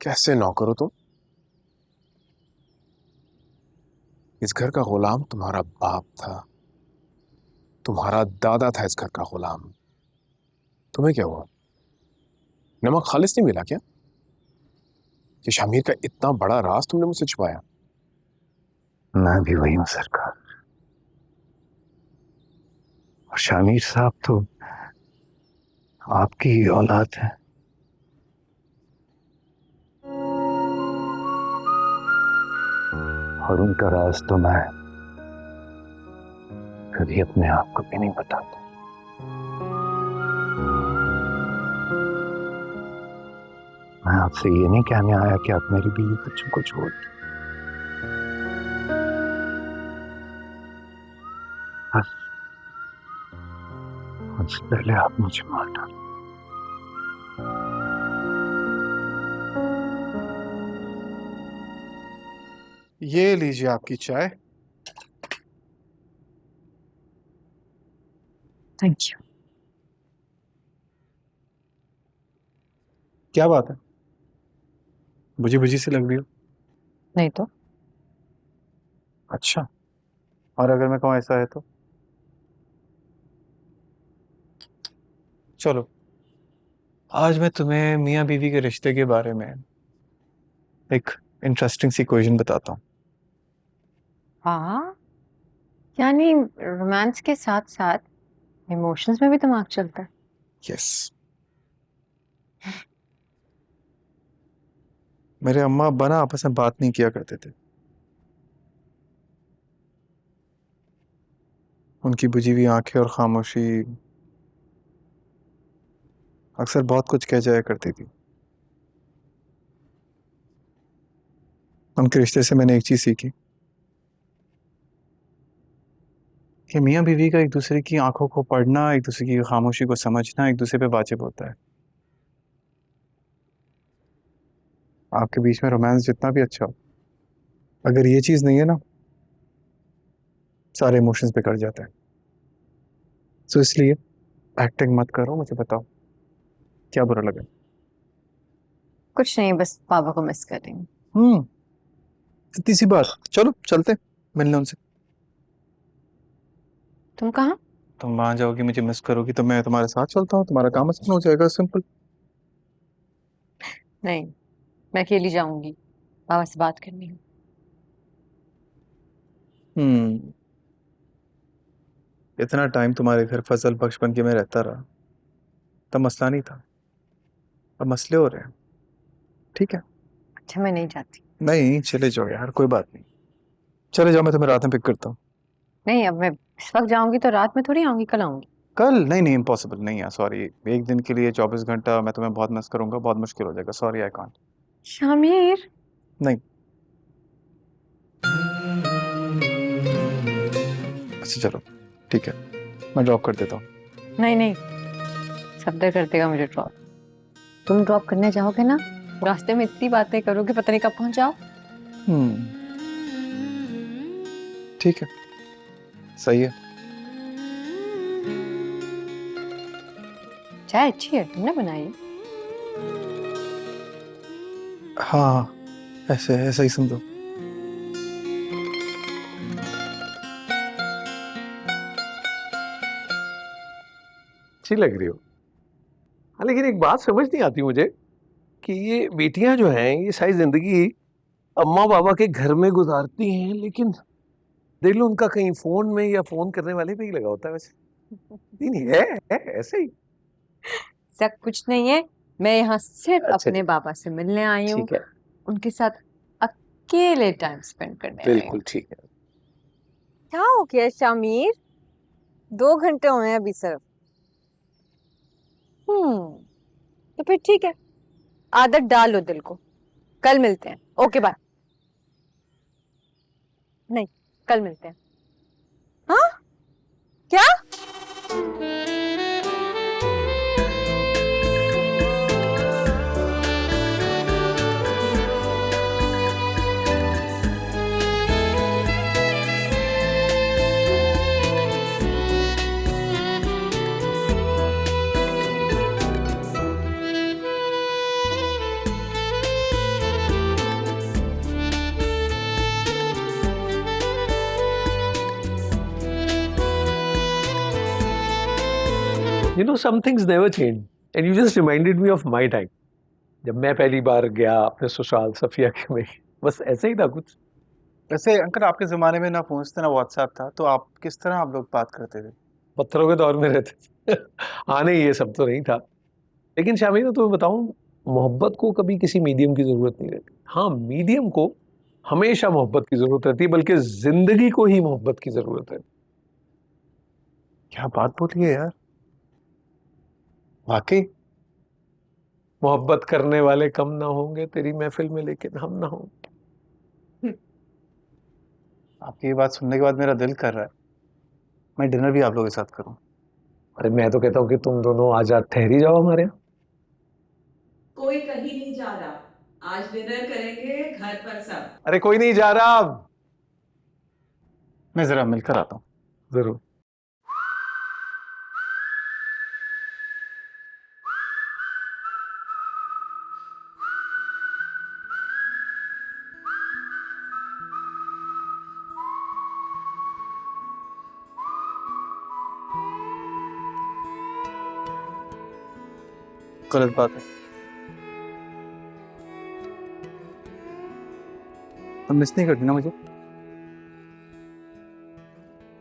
कैसे नौकर हो तुम? इस घर का गुलाम तुम्हारा बाप था, तुम्हारा दादा था इस घर का गुलाम। तुम्हें क्या हुआ? नमक खालिस नहीं मिला क्या कि शामिर का इतना बड़ा राज तुमने मुझसे छुपाया? मैं भी वही हूं सरकार। और शामिर साहब तो आपकी ही औलाद है। और उनका राज तो मैं कभी अपने आप को भी नहीं बताता। मैं आपसे ये नहीं कहने आया कि आप मेरी बीवी बच्चों को छोड़ दें। बस उससे पहले आप मुझे मार डालें। ये लीजिए आपकी चाय। Thank you. क्या बात है, बुझी बुझी सी लग रही हो? नहीं तो अच्छा, और अगर मैं कहूँ ऐसा है तो? चलो, आज मैं तुम्हें मियाँ बीवी के रिश्ते के बारे में एक इंटरेस्टिंग सी क्वेश्चन बताता हूँ। हाँ, यानी रोमांस के साथ साथ इमोशंस में भी दिमाग चलता है। यस। मेरे अम्मा अब्बा ना आपस में बात नहीं किया करते थे। उनकी बुझी हुई आंखें और खामोशी अक्सर बहुत कुछ कह जाया करती थी। उनके रिश्ते से मैंने एक चीज सीखी कि मियाँ बीवी का एक दूसरे की आंखों को पढ़ना, एक दूसरे की खामोशी को समझना एक दूसरे पे वाजिब होता है। आपके बीच में रोमांस जितना भी अच्छा हो, अगर ये चीज नहीं है ना, सारे इमोशंस पे कर जाते हैं। तो इसलिए एक्टिंग मत करो, मुझे बताओ क्या बुरा लगा? कुछ नहीं, बस पापा को मिस कर रही हूँ। इतनी सी बात, चलो चलते मिलने उनसे। तुम कहाँ? तुम वहां जाओगी, मुझे मिस करोगी, तो मैं तुम्हारे साथ चलता हूँ, तुम्हारा काम आसान हो जाएगा, सिंपल। नहीं, मैं अकेली जाऊंगी, पापा से बात करनी है। हम्म इतना टाइम तुम्हारे घर फजल बख्श बन के मैं रहता रहा, तब मसला नहीं था, अब मसले हो रहे हैं। ठीक है? अच्छा, मैं नहीं जाती। नहीं, चले जाओ यार, कोई बात नहीं। चले जाओ, मैं तुम्हें रात में पिक करता हूँ। नहीं, अब मैं इस वक्त जाऊंगी तो रात में थोड़ी आऊंगी, कल आऊंगी। कल? नहीं नहीं, इम्पॉसिबल नहीं है, सॉरी। एक दिन के लिए 24 घंटा मैं तुम्हें बहुत मिस करूंगा, बहुत मुश्किल हो जाएगा, सॉरी आई कांट। शामिर। नहीं। अच्छा चलो, ठीक है, मैं ड्रॉप कर देता हूँ। नहीं नहीं, सफदर कर देगा मुझे ड्रॉप। तुम ड्रॉप करने जाओगे ना, रास्ते में इतनी बातें करोगे, पता नहीं कब पहुंच जाओ। ठीक है, सही है। चाय अच्छी है, तुमने बनाई? हाँ, ऐसे ऐसा ही समझो। अच्छी लग रही हो। हाँ, लेकिन एक बात समझ नहीं आती मुझे कि ये बेटियां जो हैं ये सारी जिंदगी अम्मा बाबा के घर में गुजारती हैं, लेकिन दिल उनका कहीं फोन में या फोन करने वाले पे ही लगा होता है। वैसे नहीं नहीं है ऐसे ही। सब कुछ नहीं है, मैं यहाँ सिर्फ अच्छा अपने बाबा से मिलने आई हूँ, ठीक है, उनके साथ अकेले टाइम स्पेंड करने आई हूँ। बिल्कुल ठीक है। क्या हो गया शामिर? 2 घंटे हुए हैं अभी सिर्फ। तो फिर ठीक है, आदत डालो दिल को। कल मिलते हैं, ओके बाय। नहीं, कल मिलते हैं। हाँ? क्या? You know, some things never change. And you just reminded me of my time. जब मैं पहली बार गया अपने ससुराल सफिया के में, बस ऐसे ही था कुछ. वैसे अंकल आपके ज़माने में ना फ़ोन था ना व्हाट्सएप था, तो आप किस तरह आप लोग बात करते थे? पत्थरों के दौर में रहते थे. आने ये सब तो नहीं था. लेकिन शामी मैं तुम्हें बताऊं, मोहब्बत को कभी किसी मीडियम की जरूरत नहीं रहती. हाँ, मीडियम को हमेशा मोहब्बत की जरूरत रहती है, बल्कि जिंदगी को ही मोहब्बत की जरूरत है. क्या बात बोली है यार, वाकई. मोहब्बत करने वाले कम ना होंगे तेरी महफिल में, लेकिन हम ना होंगे. आपकी ये बात सुनने के बाद मेरा दिल कर रहा है मैं डिनर भी आप लोगों के साथ करूं. अरे मैं तो कहता हूँ कि तुम दोनों आज रात ठहरी जाओ हमारे यहाँ. कोई कहीं नहीं जा रहा, आज डिनर करेंगे घर पर सब. अरे कोई नहीं जा रहा. मैं ज़रा मिलकर आता हूँ. जरूर. गलत बात है. तुम मिस नहीं करती ना मुझे?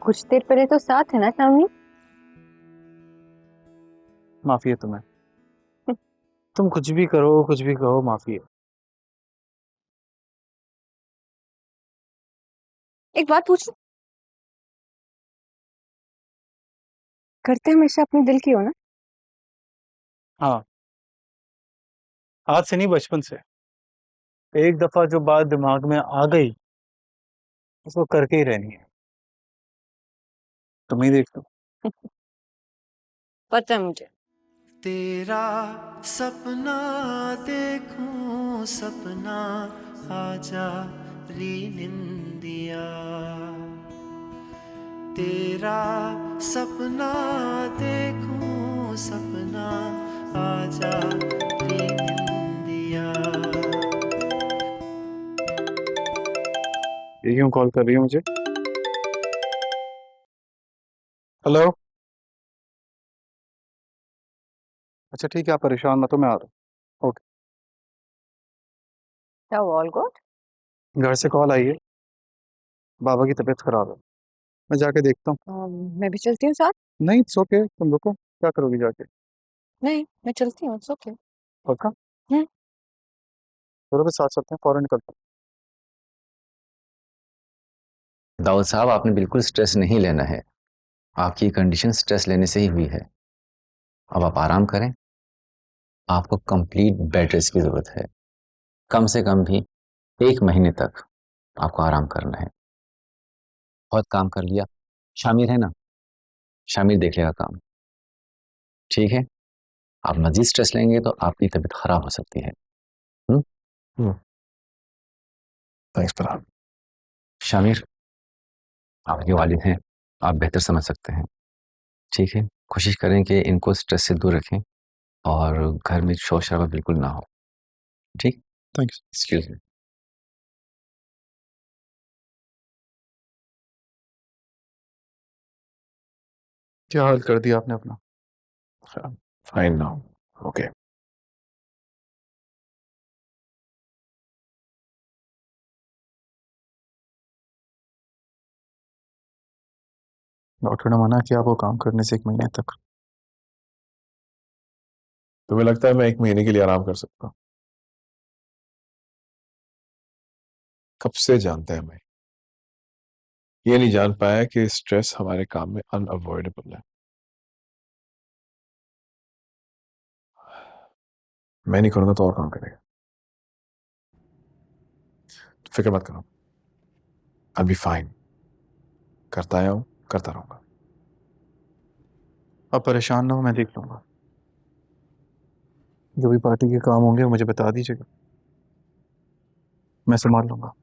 कुछ देर पहले तो साथ है ना शामी. माफ़ी है तुम्हें. तुम कुछ भी करो, कुछ भी कहो, माफ़ी है. एक बात पूछूं, करते हमेशा अपने दिल की हो ना? हाँ, आज से नहीं बचपन से. एक दफ़ा जो बात दिमाग में आ गई उसको करके ही रहनी है. तुम ही देख लो. पता है मुझे. तेरा सपना देखूं सपना आजा री निंदिया. तेरा सपना देखूं सपना आजा री निंदिया. ये क्यों कॉल कर रही हो मुझे? हेलो. अच्छा ठीक है, आप परेशान मत हो, मैं आ रहा हूँ. क्या ऑल गुड? घर से कॉल आई है, बाबा की तबीयत खराब है. मैं जाके देखता हूँ. मैं भी चलती हूँ साथ. नहीं, इट्स ओके, तुम रुको. क्या करोगी जाके? नहीं, मैं चलती हूँ. It's okay. पक्का? हम्म. चलो फिर साथ चलते हैं, फौरन निकलते हैं. दाऊद साहब, आपने बिल्कुल स्ट्रेस नहीं लेना है. आपकी कंडीशन स्ट्रेस लेने से ही हुई है. अब आप आराम करें. आपको कंप्लीट बेड रेस्ट की ज़रूरत है. कम से कम भी 1 महीने तक आपको आराम करना है. बहुत काम कर लिया. शामिर है ना, शामिर देख लेगा काम. ठीक है. आप मजीद स्ट्रेस लेंगे तो आपकी तबीयत खराब हो सकती है. थैंक्स फरहान. शामिर, आपके वालिद हैं, आप बेहतर समझ सकते हैं. ठीक है, कोशिश करें कि इनको स्ट्रेस से दूर रखें और घर में शोर शराबा बिल्कुल ना हो. ठीक. थैंक्स. Excuse me. क्या हाल कर दिया आपने अपना? Fine now. ओके. डॉक्टर ने मना किया आपको काम करने से 1 महीने तक. तुम्हें लगता है मैं 1 महीने के लिए आराम कर सकता हूँ? कब से जानते हैं हमें. ये नहीं जान पाया कि स्ट्रेस हमारे काम में अनअवॉइडेबल है. मैं नहीं करूंगा तो और कौन करेगा. फिक्र मत करो. I'll be fine. करता आया हूं, करता रहूंगा. आप परेशान ना हो, मैं देख लूंगा. जो भी पार्टी के काम होंगे मुझे बता दीजिएगा, मैं संभाल लूंगा.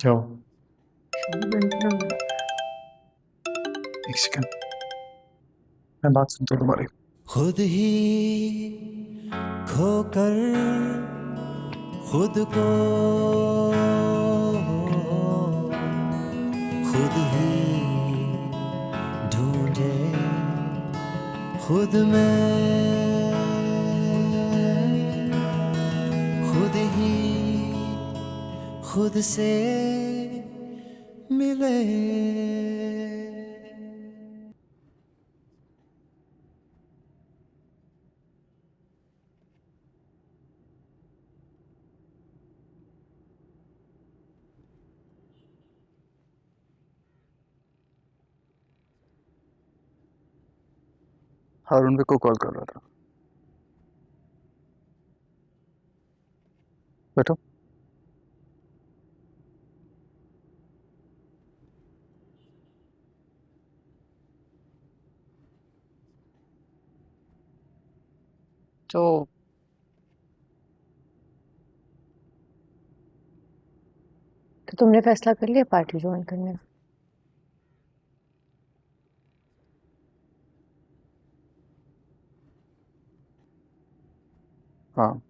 जाओ। एक सेकंड, मैं बात सुनता हूँ तुम्हारी। खुद ही खोकर खुद को खुद ही ढूंढे खुद में खुद ही खुद से मिले। हारून को कॉल कर रहा था। बैठो। तो तुमने फैसला कर लिया पार्टी ज्वाइन करने का? हाँ,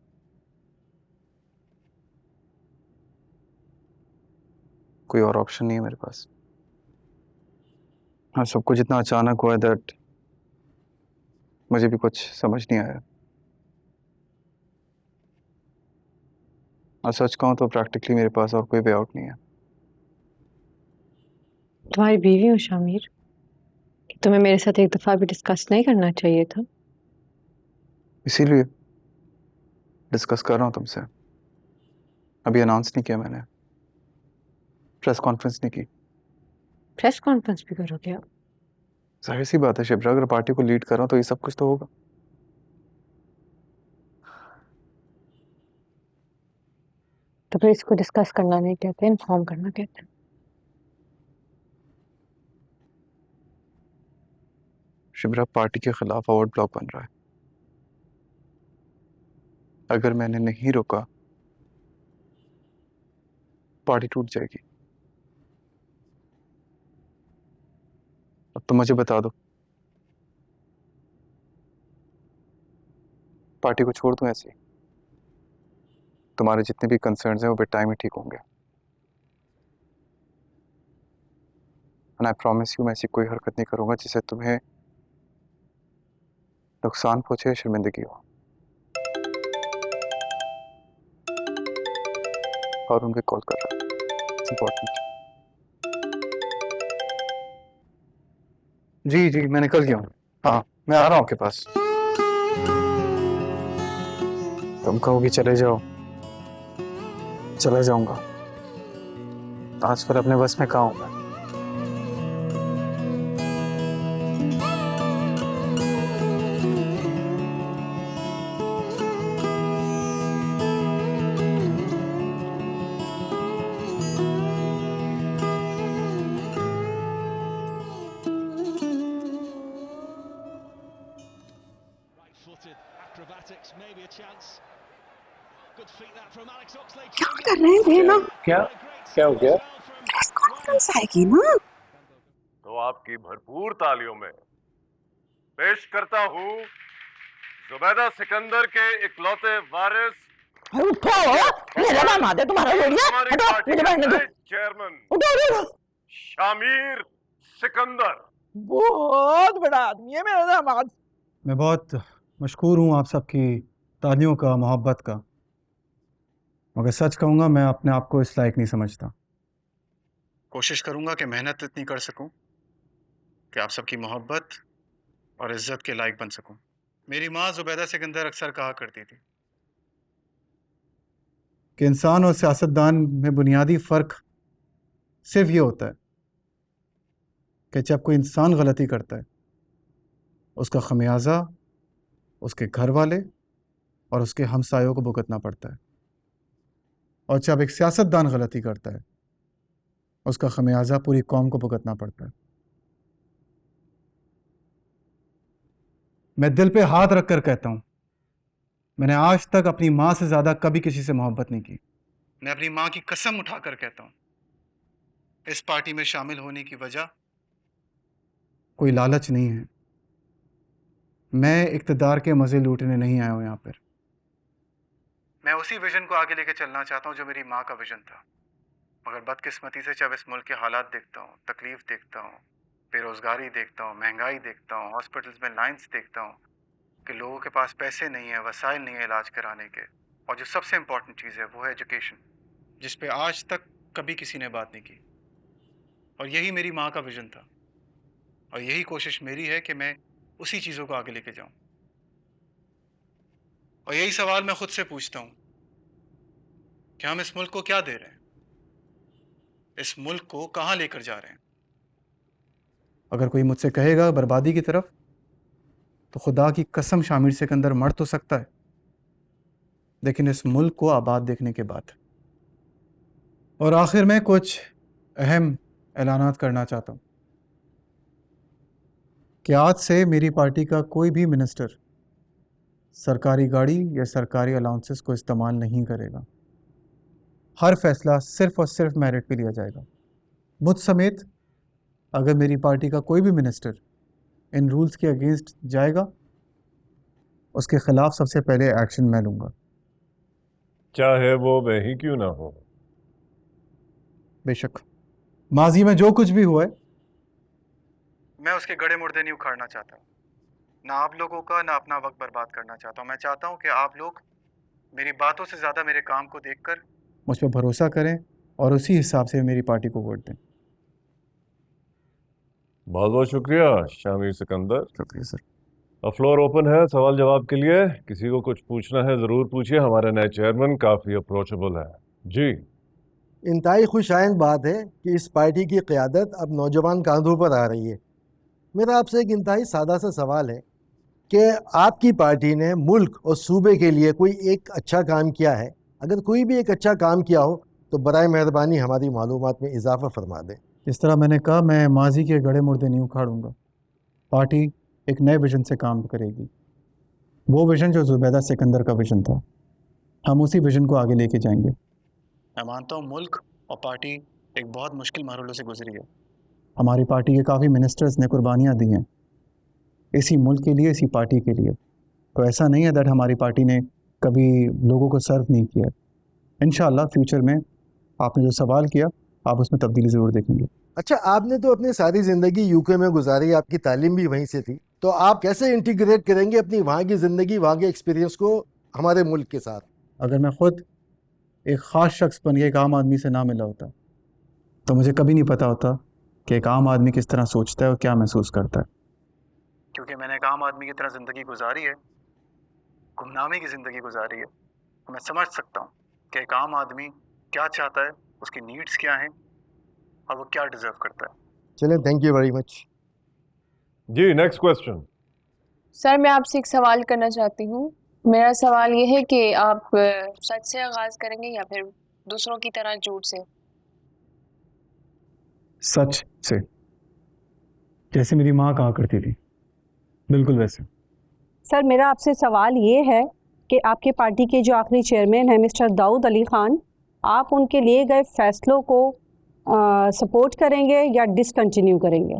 कोई और ऑप्शन नहीं है मेरे पास। हाँ, सब कुछ इतना अचानक हुआ है दैट मुझे भी कुछ समझ नहीं आया। और सच कहूँ तो प्रैक्टिकली मेरे पास और कोई वे आउट नहीं है। तुम्हारी बीवी हूँ शामिर, तुम्हें मेरे साथ एक दफा भी डिस्कस नहीं करना चाहिए था? इसीलिए डिस्कस कर रहा हूँ तुमसे। अभी अनाउंस नहीं किया मैंने, प्रेस कॉन्फ्रेंस नहीं की। प्रेस कॉन्फ्रेंस भी करोगे आप? जाहिर सी बात है शिप्रा, अगर पार्टी को लीड कर रहा हूँ तो ये सब कुछ तो होगा। तो फिर इसको डिस्कस करना नहीं कहते, इन्फॉर्म करना कहते हैं। शिप्रा, पार्टी के खिलाफ आउट ब्लॉक बन रहा है। अगर मैंने नहीं रोका पार्टी टूट जाएगी। अब तो मुझे बता दो, पार्टी को छोड़ दूं ऐसे ही? तुम्हारे जितने भी कंसर्न्स हैं वो टाइम ही ठीक होंगे। एंड आई प्रॉमिस यू, मैं ऐसी कोई हरकत नहीं करूंगा जिससे तुम्हें नुकसान पहुंचे या शर्मिंदगी हो। और उनके कॉल कर रहा है, इट्स इंपॉर्टेंट। जी जी, मैं निकल गया हूँ। हाँ, मैं आ रहा हूँ आपके पास। तुम कहोगी चले जाओ, चला जाऊंगा। आजकल अपने बस में कहाँ हूँ मैं। क्या कर रहे हैं ना? क्या क्या हो गया? प्रेस कॉन्फ्रेंस आएगी ना? तो आपकी भरपूर तालियों में पेश करता हूँ जुबैदा सिकंदर के इकलौते वारिस, अरे उठो, मेरा दामाद है तुम्हारा लोड़िया। हमारी हटो, पार्टी मुझे बैठने दो। के चेयरमैन उठो उठो। शामिर सिकंदर। बहुत बड़ा आदमी है मेरा दामाद। मैं बहुत मशकूर हूँ आप सबकी तालियों का, मोहब्बत का। मगर सच कहूँगा, मैं अपने आप को इस लायक नहीं समझता। कोशिश करूँगा कि मेहनत इतनी कर सकूँ कि आप सबकी मोहब्बत और इज्जत के लायक बन सकूँ। मेरी माँ जुबैदा सिकंदर अक्सर कहा करती थी कि इंसान और सियासतदान में बुनियादी फ़र्क सिर्फ ये होता है कि जब कोई इंसान गलती करता है उसका खमियाजा उसके घर वाले और उसके हमसायों को भुगतना पड़ता है, और जब एक सियासतदान गलती करता है उसका खमियाजा पूरी कौम को भुगतना पड़ता है। मैं दिल पे हाथ रखकर कहता हूँ, मैंने आज तक अपनी माँ से ज़्यादा कभी किसी से मोहब्बत नहीं की। मैं अपनी माँ की कसम उठाकर कहता हूँ, इस पार्टी में शामिल होने की वजह कोई लालच नहीं है। मैं इक़्तिदार के मज़े लूटने नहीं आया हूँ यहाँ पर। मैं उसी विजन को आगे लेके चलना चाहता हूँ जो मेरी माँ का विजन था। मगर बदकिस्मती से जब इस मुल्क के हालात देखता हूँ, तकलीफ देखता हूँ, बेरोज़गारी देखता हूँ, महंगाई देखता हूँ, हॉस्पिटल्स में लाइंस देखता हूँ कि लोगों के पास पैसे नहीं है, वसाइल नहीं है इलाज कराने के, और जो सबसे इम्पॉर्टेंट चीज़ है वो है एजुकेशन, जिस पे आज तक कभी किसी ने बात नहीं की। और यही मेरी माँ का विजन था, और यही कोशिश मेरी है कि मैं उसी चीज़ों को आगे लेके जाऊँ। और यही सवाल मैं खुद से पूछता हूँ कि हम इस मुल्क को क्या दे रहे हैं, इस मुल्क को कहाँ लेकर जा रहे हैं। अगर कोई मुझसे कहेगा बर्बादी की तरफ, तो खुदा की कसम शामिर सिकंदर मर तो सकता है, लेकिन इस मुल्क को आबाद देखने के बाद। और आखिर में कुछ अहम ऐलानात करना चाहता हूँ कि आज से मेरी पार्टी का कोई भी मिनिस्टर सरकारी गाड़ी या सरकारी अलाउंसेस को इस्तेमाल नहीं करेगा। हर फैसला सिर्फ और सिर्फ मेरिट पे लिया जाएगा। मुझ समेत अगर मेरी पार्टी का कोई भी मिनिस्टर इन रूल्स के अगेंस्ट जाएगा, उसके खिलाफ सबसे पहले एक्शन मैं लूँगा, चाहे वो मैं ही क्यों ना हो। बेशक माजी में जो कुछ भी हुआ है, मैं उसके गड़े मुर्दे नहीं उखाड़ना चाहता। ना आप लोगों का, ना अपना वक्त बर्बाद करना चाहता हूँ। मैं चाहता हूँ कि आप लोग मेरी बातों से ज़्यादा मेरे काम को देखकर मुझ पर भरोसा करें और उसी हिसाब से मेरी पार्टी को वोट दें। बहुत बहुत शुक्रिया शामिर सिकंदर। शुक्रिया सर। अब फ्लोर ओपन है सवाल जवाब के लिए। किसी को कुछ पूछना है ज़रूर पूछिए। हमारे नए चेयरमैन काफ़ी अप्रोचेबल है। जी। इंतहाई खुशाइंद बात है कि इस पार्टी की क़यादत अब नौजवान कांधों पर आ रही है। मेरा आपसे एक इंतहाई सादा सा सवाल है कि आपकी पार्टी ने मुल्क और सूबे के लिए कोई एक अच्छा काम किया है? अगर कोई भी एक अच्छा काम किया हो तो बराए मेहरबानी हमारी मालूमात में इजाफा फरमा दें। इस तरह मैंने कहा, मैं माजी के गड़े मुर्दे नहीं उखाड़ूंगा। पार्टी एक नए विजन से काम करेगी, वो विजन जो जुबैदा सिकंदर का विजन था। हम उसी विजन को आगे लेके जाएंगे। मैं मानता हूँ मुल्क और पार्टी एक बहुत मुश्किल मरहलों से गुजरी है। हमारी पार्टी के काफ़ी मिनिस्टर्स ने कुर्बानियाँ दी हैं इसी मुल्क के लिए, इसी पार्टी के लिए। तो ऐसा नहीं है दैट हमारी पार्टी ने कभी लोगों को सर्व नहीं किया। इंशाअल्लाह फ्यूचर में आपने जो सवाल किया, आप उसमें तब्दीली ज़रूर देखेंगे। अच्छा, आपने तो अपनी सारी ज़िंदगी यूके में गुजारी, आपकी तालीम भी वहीं से थी, तो आप कैसे इंटीग्रेट करेंगे अपनी वहाँ की ज़िंदगी, वहाँ के एक्सपीरियंस को हमारे मुल्क के साथ? अगर मैं ख़ुद एक ख़ास शख्स बन के एक आम आदमी से ना मिला होता तो मुझे कभी नहीं पता होता कि एक आम आदमी किस तरह सोचता है और क्या महसूस करता है। क्योंकि मैंने एक आम आदमी की तरह ज़िंदगी गुजारी है, गुमनामी की ज़िंदगी गुजारी है, तो मैं समझ सकता हूँ कि एक आम आदमी क्या चाहता है, उसकी नीड्स क्या हैं और वो क्या डिज़र्व करता है। चलें, थैंक यू वेरी मच। जी, नेक्स्ट क्वेश्चन। सर, मैं आपसे एक सवाल करना चाहती हूँ। मेरा सवाल ये है कि आप सच से आगाज़ करेंगे या फिर दूसरों की तरह झूठ से? सच से, जैसे मेरी माँ कहा करती थी, बिल्कुल वैसे। सर, मेरा आपसे सवाल ये है कि आपके पार्टी के जो आखिरी चेयरमैन हैं मिस्टर दाऊद अली खान, आप उनके लिए गए फैसलों को सपोर्ट करेंगे या डिसकंटिन्यू करेंगे?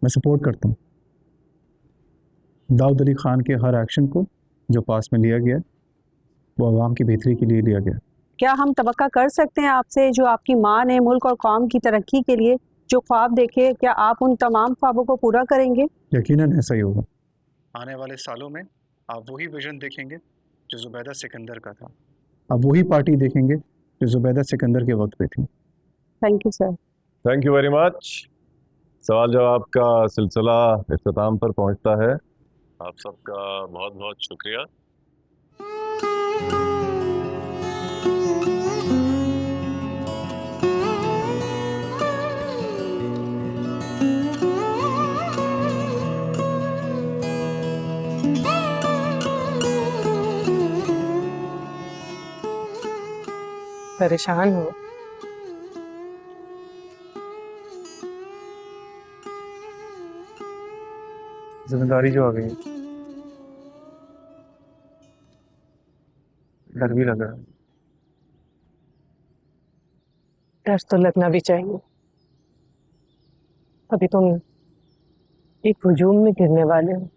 मैं सपोर्ट करता हूँ दाऊद अली खान के हर एक्शन को जो पास में लिया गया, वो आवाम की बेहतरी के लिए लिया गया। क्या हम तवक्का कर सकते हैं आपसे, जो आपकी माँ ने मुल्क और कौम की तरक्की के लिए जो ख्वाब देखे, क्या आप उन तमाम ख्वाबों को पूरा करेंगे? यकीनन ऐसा ही होगा। आने वाले सालों में आप वही विजन देखेंगे जो जुबैदा सिकंदर का था। आप वही पार्टी देखेंगे जो जुबैदा सिकंदर के वक्त पे थी। Thank you sir. Thank you very much. सवाल जवाब का सिलसिला इख्तिताम पर पहुंचता है। आप सबका बहुत बहुत शुक्रिया। परेशान हो? जिम्मेदारी जो आ गई, डर भी लग रहा है। डर तो लगना भी चाहिए। अभी तुम एक हुजूम में गिरने वाले हो,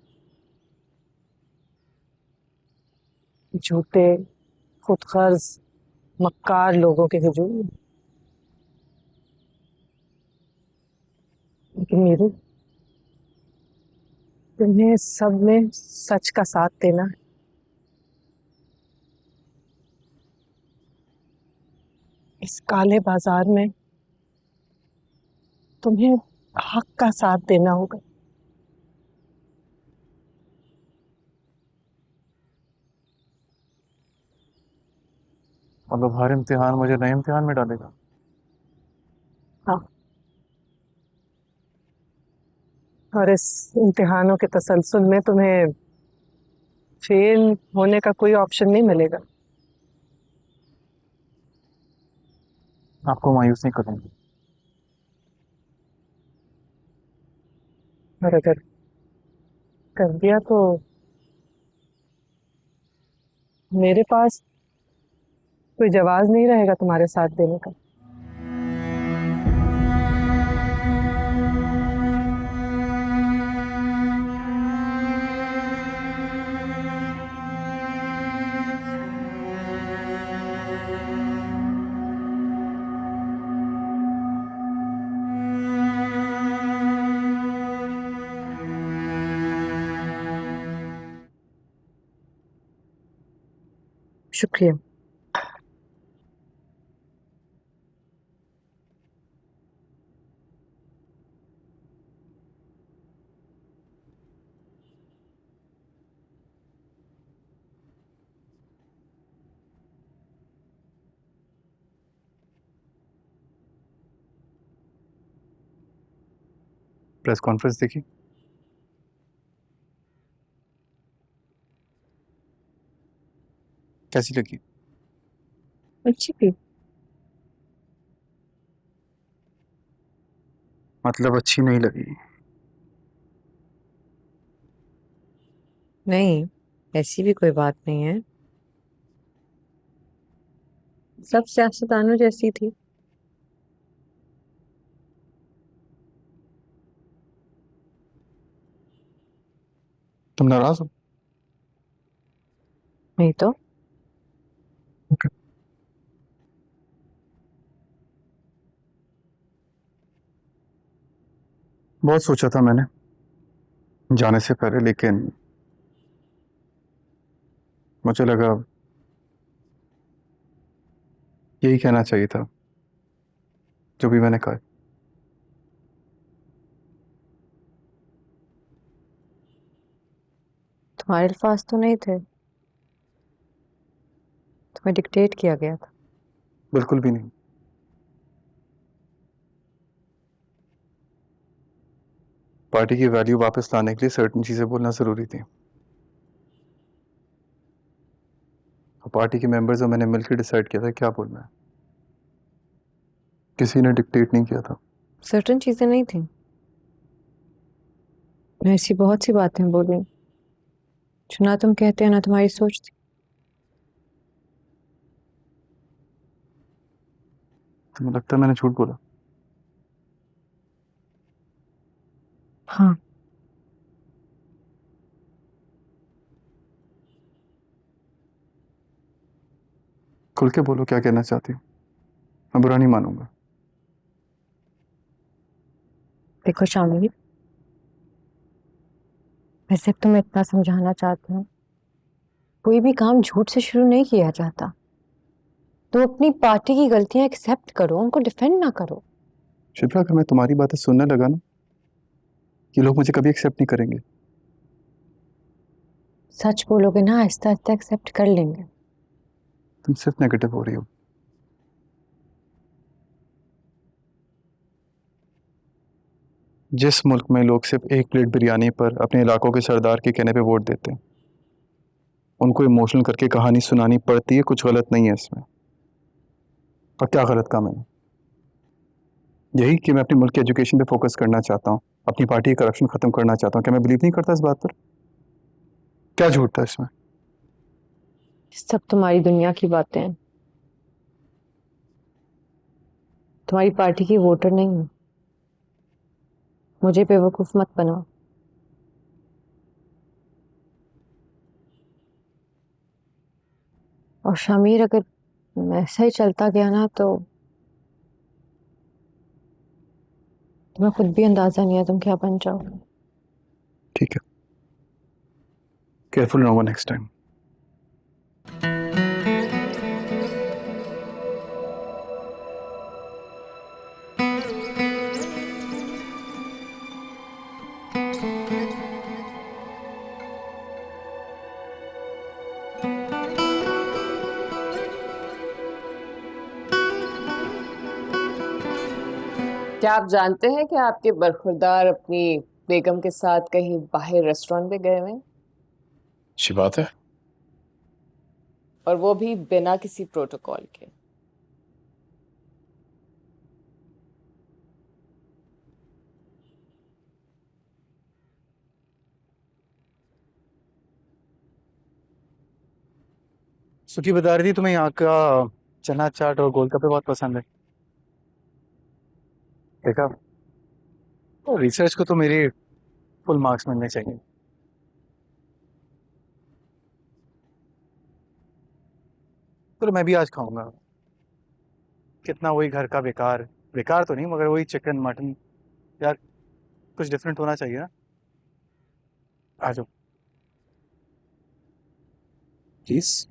झूठे खुदगर्ज मक्कार लोगों के हुजूम में। लेकिन मेरे तुम्हें सब में सच का साथ देना है। इस काले बाजार में तुम्हें हक का साथ देना होगा। मतलब हर इम्तिहान मुझे नए इम्तिहान में डालेगा? हाँ, और इस इम्तिहानों के तसलसल में तुम्हें फेल होने का कोई ऑप्शन नहीं मिलेगा। आपको मायूस नहीं करूंगी। और अगर कर दिया तो मेरे पास कोई जवाब नहीं रहेगा तुम्हारे साथ देने का। शुक्रिया। प्रेस कॉन्फ्रेंस देखी? कैसी लगी? अच्छी थी। मतलब अच्छी नहीं लगी? नहीं, ऐसी भी कोई बात नहीं है। सब सियासतदानों जैसी थी। तुम नाराज हो? नहीं तो। बहुत सोचा था मैंने जाने से पहले, लेकिन मुझे लगा यही कहना चाहिए था जो भी मैंने कहा। तुम्हारे अल्फाज तो नहीं थे, तुम्हें डिक्टेट किया गया था। बिल्कुल भी नहीं। पार्टी की वैल्यू वापस लाने के लिए सर्टेन चीजें बोलना जरूरी थी। पार्टी के मेंबर्स और मैंने मिलकर डिसाइड किया था क्या बोलना है। किसी ने डिक्टेट नहीं किया था। सर्टेन चीजें नहीं थी, मैं ऐसी बहुत सी बातें बोली जो ना तुम कहते हैं ना तुम्हारी सोच थी। तुम्हें लगता है मैंने झूठ बोला? हाँ, खुल के बोलो क्या कहना चाहती हो, मैं बुरा नहीं मानूंगा। देखो शामिर, मैं सिर्फ तुम्हें इतना समझाना चाहती हूँ, कोई भी काम झूठ से शुरू नहीं किया जाता। तो अपनी पार्टी की गलतियां एक्सेप्ट करो, उनको डिफेंड ना करो। शिल्पा, अगर मैं तुम्हारी बातें सुनने लगा ना, ये लोग मुझे कभी एक्सेप्ट नहीं करेंगे। सच बोलोगे ना, आहिस्ता आहिस्ता एक्सेप्ट कर लेंगे। तुम सिर्फ नेगेटिव हो रही हो। जिस मुल्क में लोग सिर्फ एक प्लेट बिरयानी पर अपने इलाकों के सरदार के कहने पे वोट देते हैं, उनको इमोशनल करके कहानी सुनानी पड़ती है। कुछ गलत नहीं है इसमें। और क्या गलत काम है? यही कि मैं अपने मुल्क की एजुकेशन पे फोकस करना चाहता हूँ, अपनी पार्टी की करप्शन खत्म करना चाहता हूँ। क्या मैं बिलीव नहीं करता इस बात पर? क्या झूठ था इसमें? सब तुम्हारी दुनिया की बातें हैं। तुम्हारी पार्टी की वोटर नहीं हूं। मुझे बेवकूफ मत बनाओ। और शामिर, अगर ऐसा ही चलता गया ना तो तुम्हें खुद भी अंदाजा नहीं है तुम क्या बन जाओगे। ठीक है, केयरफुल रहूंगा नेक्स्ट टाइम। क्या आप जानते हैं कि आपके बरखुरदार अपनी बेगम के साथ कहीं बाहर रेस्टोरेंट पे गए हुए हैं? अच्छी बात है। और वो भी बिना किसी प्रोटोकॉल के। सुखी बता रही थी तुम्हें यहाँ का चना चाट और गोलगप्पे बहुत पसंद है। देखा, तो रिसर्च को तो मेरी फुल मार्क्स मिलने चाहिए। तो मैं भी आज खाऊंगा। कितना वही घर का बेकार बेकार तो नहीं, मगर वही चिकन मटन। यार कुछ डिफरेंट होना चाहिए ना। आ जाओ प्लीज।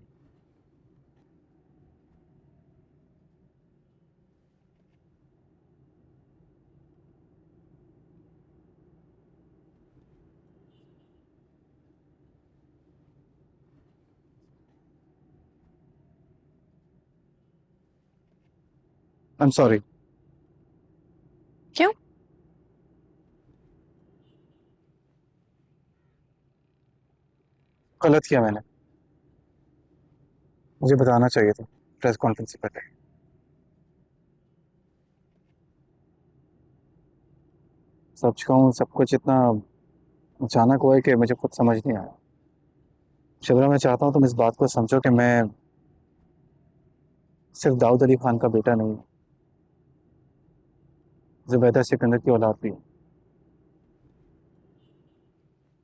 I am sorry. क्यों? गलत किया मैंने, मुझे बताना चाहिए था प्रेस कॉन्फ्रेंस से पहले। सच कहूँ सब कुछ इतना अचानक हुआ है कि मुझे खुद समझ नहीं आया। शिवरा, मैं चाहता हूँ तुम इस बात को समझो कि मैं सिर्फ दाऊद अली खान का बेटा नहीं, जुबैदा सिकंदर की औलाद भी हूँ।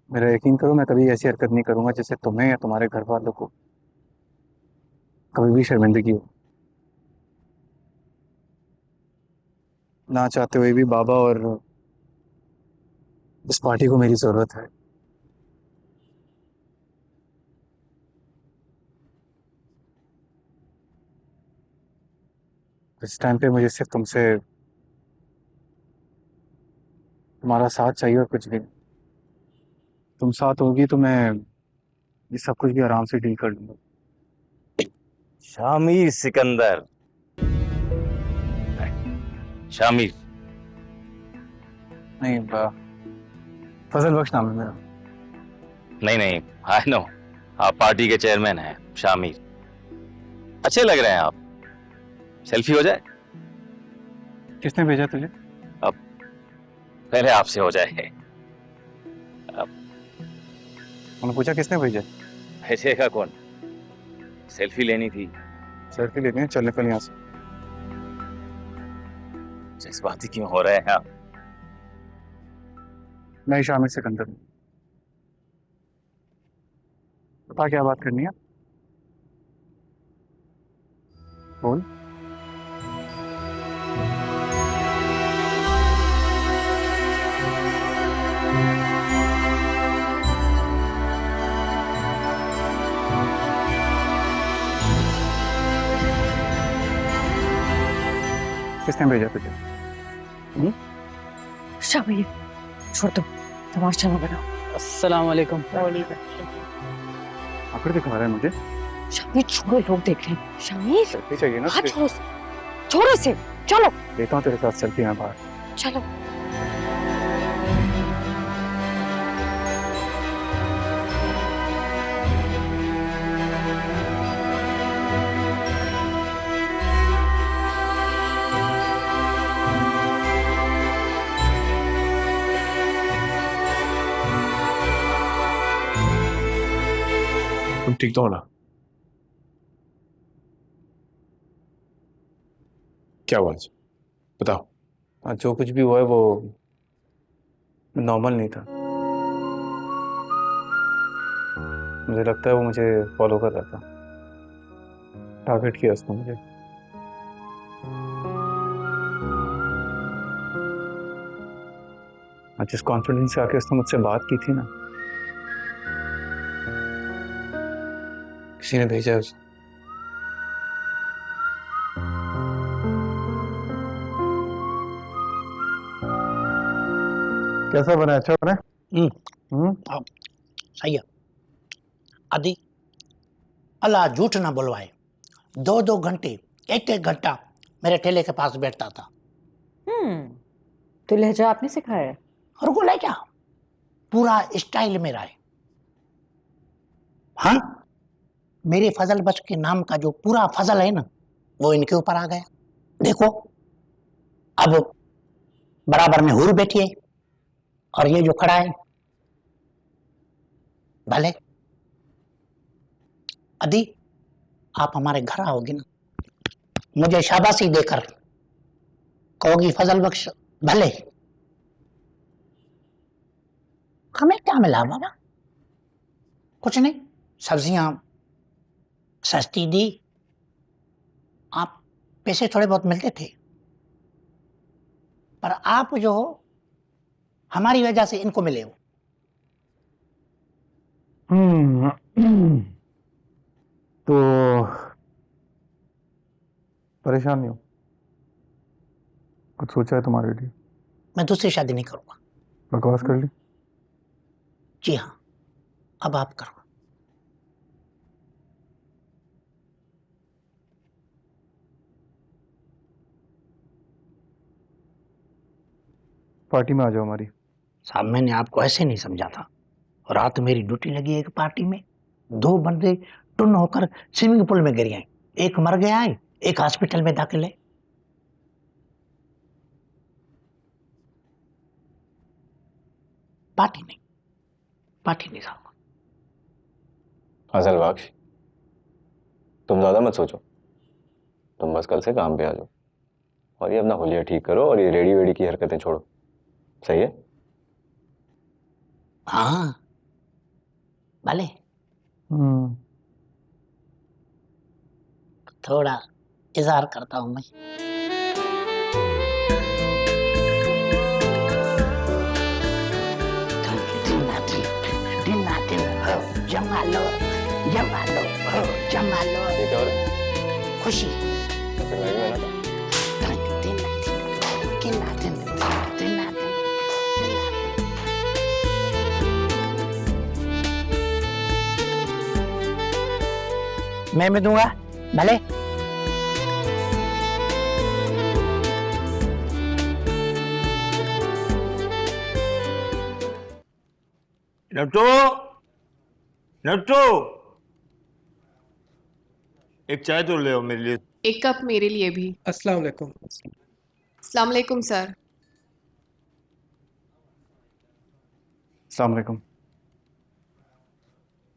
मेरा यकीन करो, मैं कभी ऐसी हरकत नहीं करूंगा जिससे तुम्हें या तुम्हारे घर वालों को कभी भी शर्मिंदगी हो। ना चाहते हुए भी बाबा और इस पार्टी को मेरी जरूरत है। इस टाइम पे मुझे सिर्फ तुमसे तुम्हारा साथ चाहिए और कुछ भी नहीं। तुम साथ होगी तो मैं ये सब कुछ भी आराम से डील कर लूंगा। शामिर सिकंदर। शामिर नहीं, फजल बख्श नाम है मेरा। नहीं नहीं, आई नो, आप पार्टी के चेयरमैन हैं शामिर। अच्छे लग रहे हैं आप। सेल्फी हो जाए? किसने भेजा तुझे? अब पहले आपसे हो जाए। उन्होंने पूछा किसने भेजा? भेजेगा कौन? सेल्फी लेनी थी। सेल्फी लेनी है, चल निकल यहाँ से। जज्बाती क्यों हो रहे हैं आप? मैं शामिर सिकंदर हूँ। बता क्या बात करनी है, बोल। किसने भेजा तुझे? शामिर, छोड़ दो, तमाशा न बनाओ। अस्सलाम वालेकुम। आखिर दिखा रहा है मुझे। शामिर छोड़ो, लोग देख रहे हैं। शामिर सेल्फी चाहिए ना हाँ, तुझे? छोड़ो छोड़ो इसे, चलो। देता हूँ तेरे साथ सेल्फी में बाहर। चलो। तुम ठीक तो हो ना? क्या हुआ आज? बताओ। आज जो कुछ भी हुआ है वो नॉर्मल नहीं था। मुझे लगता है वो मुझे फॉलो कर रहा था, टारगेट किया उसने मुझे। आज जिस कॉन्फिडेंस से आके उसने मुझसे बात की थी ना, किसी ने भेजा है उसे। कैसा बना? अच्छा बना? सही है। आदि अल्लाह झूठ ना बुलवाए, 2-2 घंटे 1-1 घंटा मेरे ठेले के पास बैठता था। तो लहजा आपने सिखाया है? और को लहजा पूरा स्टाइल मेरा है। हाँ, मेरे फजल बख्श के नाम का जो पूरा फजल है ना, वो इनके ऊपर आ गया। देखो अब बराबर में हूर बैठी है और ये जो खड़ा है भले। अदी आप हमारे घर आओगे ना, मुझे शाबाशी देकर कहोगी फजल बख्श भले। हमें क्या मिला बाबा? कुछ नहीं, सब्जियां सस्ती दी, आप पैसे थोड़े बहुत मिलते थे, पर आप जो हो हमारी वजह से इनको मिले हो। तो परेशान नहीं हो? कुछ सोचा है तुम्हारे लिए? मैं दूसरी शादी नहीं करूंगा। बकवास कर ली? जी हाँ, अब आप करो। पार्टी में आ जाओ हमारी। साहब मैंने आपको ऐसे नहीं समझा था। रात मेरी ड्यूटी लगी एक पार्टी में, 2 बंदे टुन होकर स्विमिंग पूल में गिर गए। एक मर गया है, एक हॉस्पिटल में दाखिल है। पार्टी नहीं साहब। फजल बख्श, तुम ज्यादा मत सोचो, तुम बस कल से काम पे आ जाओ और ये अपना हुलिया ठीक करो और ये रेडी वेडी की हरकतें छोड़ो। सही है? हाँ भले। थोड़ा इजहार करता हूं मैं। जमा लो ये क्या हो रहा है? खुशी। फिर मैं भी मना था। मैं भी दूंगा भले। नट्टू, नट्टू, एक चाय तो ले आओ मेरे लिए। एक कप मेरे लिए भी। अस्सलाम वालेकुम। अस्सलाम वालेकुम सर। अस्सलाम वालेकुम।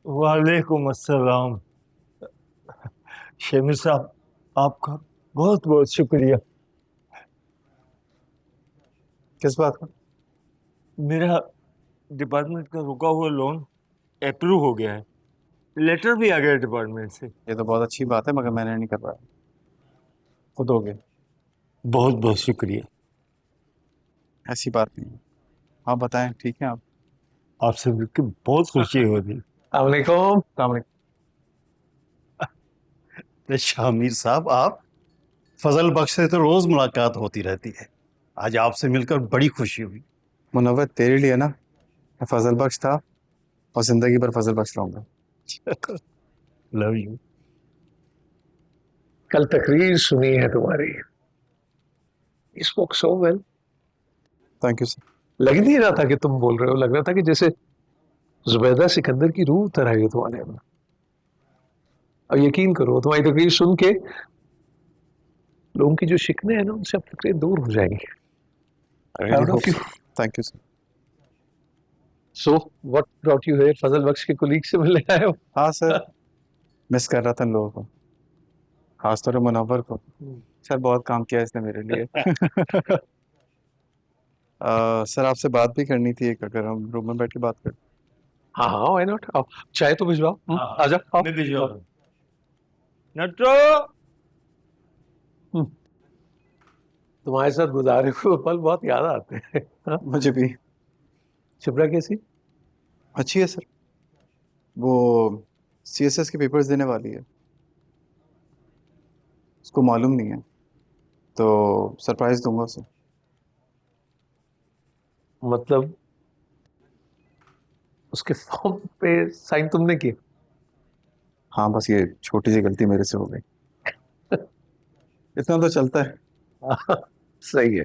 वालेकुम अस्सलाम। शेमिर साहब, आपका बहुत बहुत शुक्रिया। किस बात का? मेरा डिपार्टमेंट का रुका हुआ लोन अप्रूव हो गया है, लेटर भी आ गया डिपार्टमेंट से। ये तो बहुत अच्छी बात है, मगर मैंने नहीं कर पाया, खुद हो गए। बहुत बहुत शुक्रिया। ऐसी बात नहीं। आप बताएं, ठीक है? आप आपसे मिलकर बहुत खुशी हो रही। शामिर साहब, आप फजल बख्श से तो रोज मुलाकात होती रहती है, आज आपसे मिलकर बड़ी खुशी हुई। मुनव्वर, तेरे लिए ना मैं फजल बख्श था और जिंदगी भर फजल बख्श रहूंगा। Love you. कल तकरीर सुनी है तुम्हारी, you spoke so well. Thank you sir. लग नहीं रहा था कि तुम बोल रहे हो, लग रहा था कि जैसे जुबैदा सिकंदर की रूह तरह है तुम्हारे में। और यकीन करो, तुम्हारी तकरीर सुन के लोगों की जो शिकने हैं ना, उनसे अब तकरीर दूर हो जाएंगी। Thank you sir. So what brought you here? Fazal Bakhsh के कुलीग से मिलने आए हो? हाँ सर, मिस कर रहा था इन लोगों को, खासतौर पर मुनव्वर को। सर बहुत काम किया इसने मेरे लिए। सर आपसे बात भी करनी थी एक, अगर हम रूम में बैठ के बात करें। हाँ हाँ, व्हाई नॉट। आओ, चाय तो भिजवाओ। आ जाओ, आओ। मैं भिजवा दूं। नटो तुम्हारे साथ गुजारे हुए पल बहुत याद आते हैं। हाँ? मुझे भी। शिप्रा कैसी? अच्छी है सर, वो सीएसएस के पेपर्स देने वाली है, उसको मालूम नहीं है, तो सरप्राइज दूंगा उसे। मतलब उसके फॉर्म पे साइन तुमने किए? हाँ, बस ये छोटी सी गलती मेरे से हो गई। इतना तो चलता है। सही है।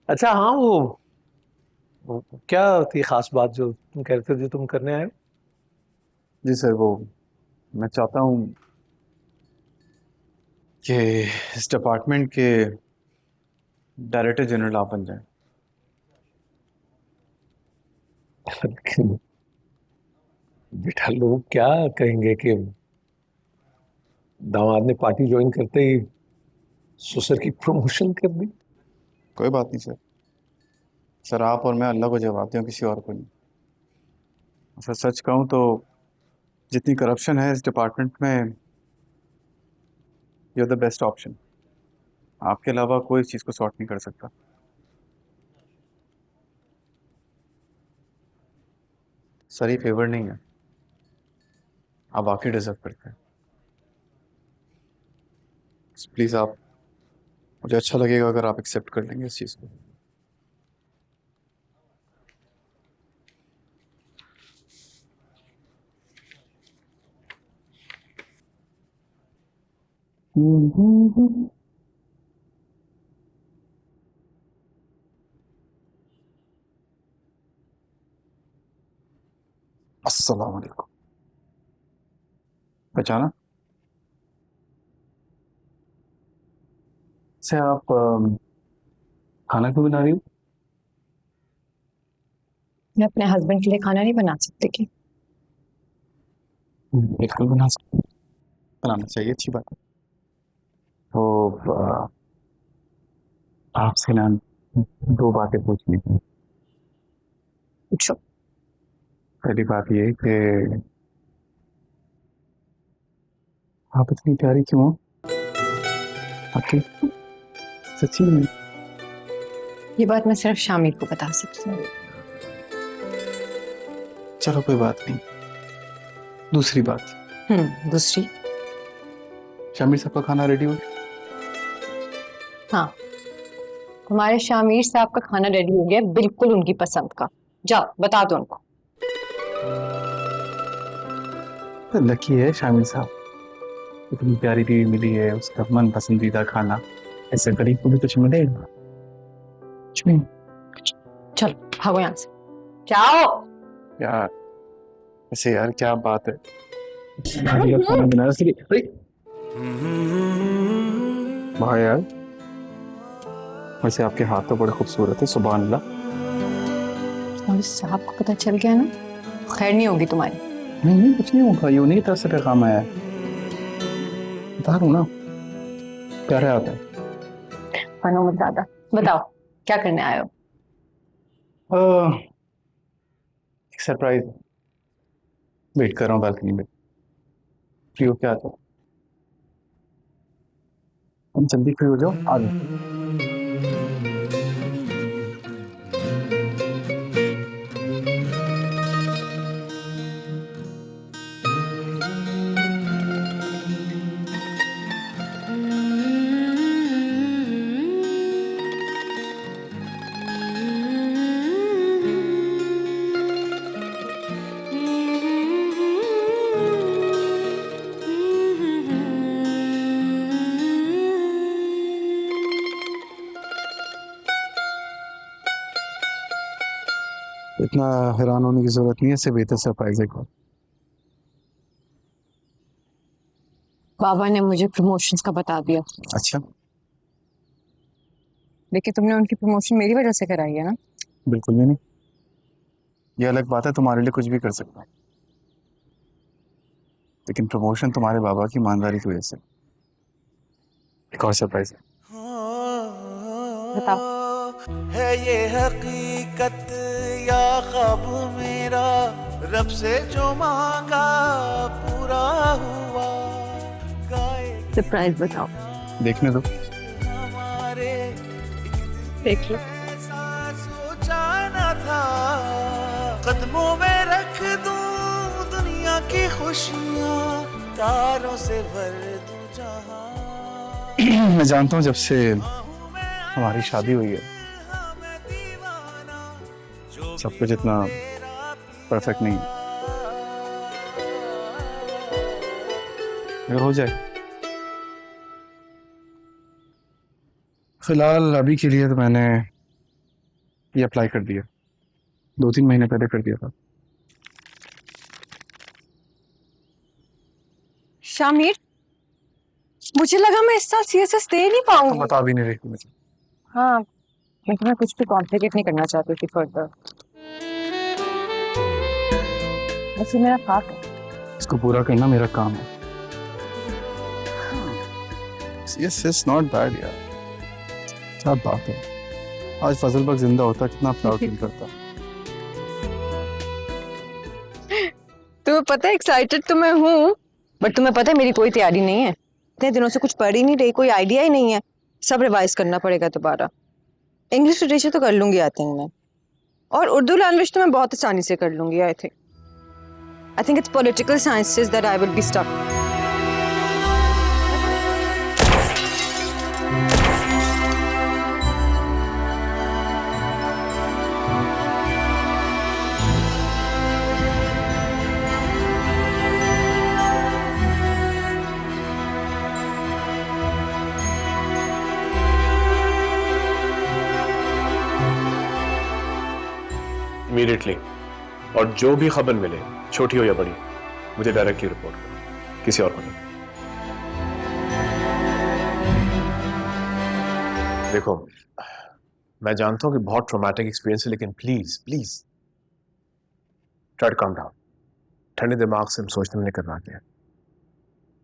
अच्छा हाँ, वो क्या थी खास बात जो तुम कह रहे थे, जो तुम करने आए हो? जी सर, वो मैं चाहता हूँ कि इस डिपार्टमेंट के डायरेक्टर जनरल आप बन जाएं। बेटा, लोग क्या कहेंगे कि दामाद ने पार्टी ज्वाइन करते ही ससुर की प्रमोशन कर दी। कोई बात नहीं सर, सर आप और मैं अल्लाह को जवाब दें, किसी और को नहीं। सर सच कहूँ तो जितनी करप्शन है इस डिपार्टमेंट में, you are the best option. आपके अलावा कोई इस चीज़ को सॉर्ट नहीं कर सकता। सर ये फेवर नहीं है, आप वाकई डिजर्व करते हैं। प्लीज़ आप, मुझे अच्छा लगेगा अगर आप एक्सेप्ट कर लेंगे इस चीज़ को। अस्सलाम वालेकुम। पहचाना? से आप खाना क्यों बना रही हो? मैं अपने हस्बैंड के लिए खाना नहीं बना सकती कि? बिल्कुल बना सकते, बनाना चाहिए, अच्छी बात है। तो आपसे ना दो बातें पूछनी थी। पूछो। पहली बात ये कि आप इतनी प्यारी क्यों हो? आपकी सच्ची में? ये बात मैं सिर्फ शामिर को बता सकती हूँ। चलो कोई बात नहीं। दूसरी बात। दूसरी? शामिर साहब का खाना रेडी हो? हाँ, हमारे शामिर साहब का खाना रेडी हो गया, बिल्कुल उनकी पसंद का। जाओ बता दो उनको। तो लकी है शामिर साहब, इतनी प्यारी बीवी मिली है, उसका मन पसंदीदा खाना। ऐसे गरीब को भी कुछ मिलेगा? कुछ नहीं। चलो भागो यहाँ से, जाओ। यार ऐसे यार क्या बात है, खाना बनाया इसके लिए। अरे वाह यार, वैसे आपके हाथ तो बड़े खूबसूरत है, सुभान अल्लाह। और साहब को पता चल गया ना, खैर नहीं होगी तुम्हारी। नहीं कुछ नहीं होगा, ये उन्हीं की तरफ से पैगाम आया है, बता रहा हूँ ना, प्यारे आता है। बनो मत ज्यादा, बताओ क्या करने आए हो? एक सरप्राइज वेट कर रहा हूँ बालकनी में, फ्री हो क्या आता? तुम जल्दी फ्री हो जाओ, आ जाओ। इतना हैरान होने की जरूरत नहीं है, इससे बेहतर सरप्राइज है। बाबा ने मुझे प्रमोशंस का बता दिया। अच्छा, लेकिन तुमने उनकी प्रमोशन मेरी वजह से कराई है ना? बिल्कुल भी नहीं, ये अलग बात है, तुम्हारे लिए कुछ भी कर सकता हूँ, लेकिन प्रमोशन तुम्हारे बाबा की ईमानदारी की वजह से। एक और सरप्राइज है। बताओ। है ये हकीकत या ख्वाब मेरा, रब से जो मांगा पूरा हुआ। सरप्राइज बताओ। देखने दो। हमारे देख लो। सोचा न था कदमों में रख दूं दुनिया की खुशियां, तारों से भर दूं जहां। मैं जानता हूँ जब से हमारी शादी हुई है सब कुछ इतना परफेक्ट नहीं है। अगर हो जाए, फिलहाल अभी के लिए तो मैंने ये अप्लाई कर दिया, 2-3 महीने पहले कर दिया था। शामिर, मुझे लगा मैं इस साल सीएसएस दे नहीं पाऊंगी। बता भी नहीं रही मुझे। हाँ, लेकिन मैं कुछ भी कॉम्प्लिकेट नहीं करना चाहती थी फर्दर। वैसे मेरा ख्वाब है। इसको पूरा करना मेरा काम है। सीएसएस नॉट बैड यार, क्या बात है। आज फजल बग जिंदा होता कितना प्राउड फील करता। तुम्हें पता है एक्साइटेड तो मैं हूँ, बट तुम्हें पता है मेरी कोई तैयारी नहीं है। इतने दिनों से कुछ पढ़ ही नहीं रही, कोई आइडिया ही नहीं है। सब रिवाइज करना पड़ेगा दोबारा। इंग्लिश लिटरेचर तो कर लूंगी आई थिंक मैं, और उर्दू लैंग्वेज तो मैं बहुत आसानी से कर लूंगी I think it's political sciences that I will be stuck. Immediately, और जो भी खबर मिले, छोटी हो या बड़ी, मुझे डायरेक्टली रिपोर्ट करो, किसी और को नहीं। देखो, मैं जानता हूं कि बहुत ट्रॉमेटिक एक्सपीरियंस है, लेकिन please please try to calm down. ठंडे दिमाग से हम सोचने में नहीं करना क्या।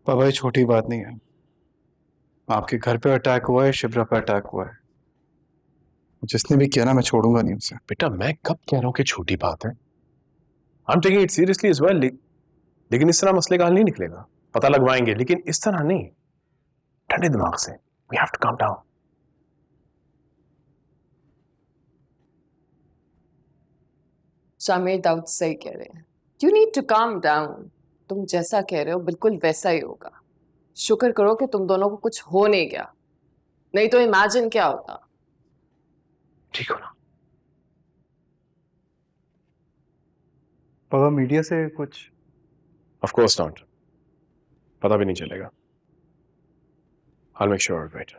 पापा, ये छोटी बात नहीं है। आपके घर पे अटैक हुआ है, शिप्रा पे अटैक हुआ है। जिसने भी किया ना, मैं छोड़ूंगा नहीं उसे। बेटा, मैं कब कह रहा हूं कि छोटी बात है? I am taking it seriously as well, लेकिन इस तरह मसले का हल नहीं निकलेगा। पता लगवाएंगे, लेकिन इस तरह नहीं, ठंडे दिमाग से। We have to calm down. Shamir, Dawood सही कह रहे हैं। You need to calm down. तुम जैसा कह रहे हो बिल्कुल वैसा ही होगा। शुक्र करो कि तुम दोनों को कुछ हो नहीं गया, नहीं तो इमेजिन क्या होता। ठीक हो ना? पापा, मीडिया से कुछ? ऑफ कोर्स नॉट, पता भी नहीं चलेगा। I'll make sure of it.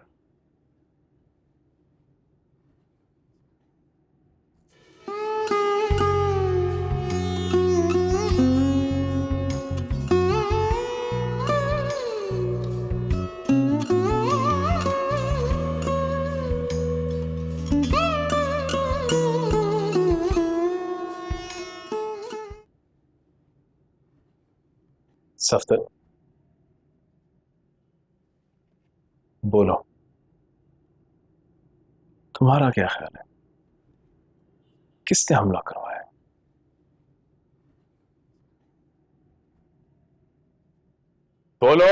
Safdar, बोलो, तुम्हारा क्या ख्याल है? किसने हमला करवाया? बोलो।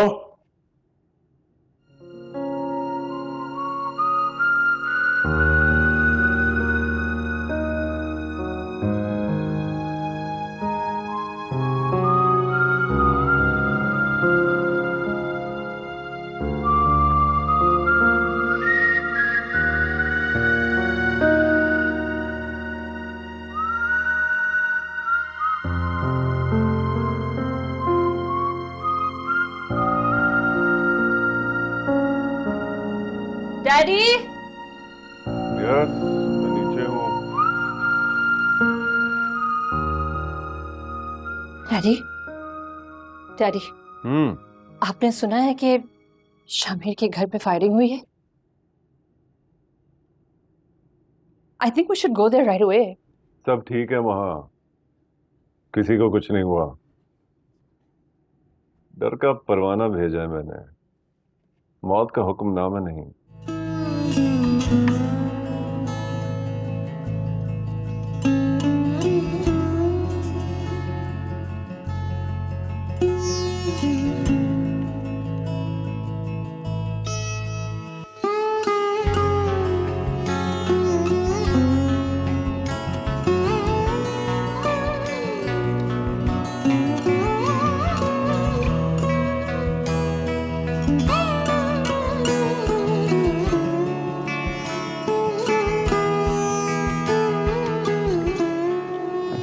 डैडी, यस, मैं नीचे हूँ। डैडी, डैडी, हम्म, आपने सुना है कि शामिर के घर पे फायरिंग हुई है? I think we should go there right away. सब ठीक है वहां, किसी को कुछ नहीं हुआ। डर का परवाना भेजा है मैंने, मौत का हुक्मनामा नहीं।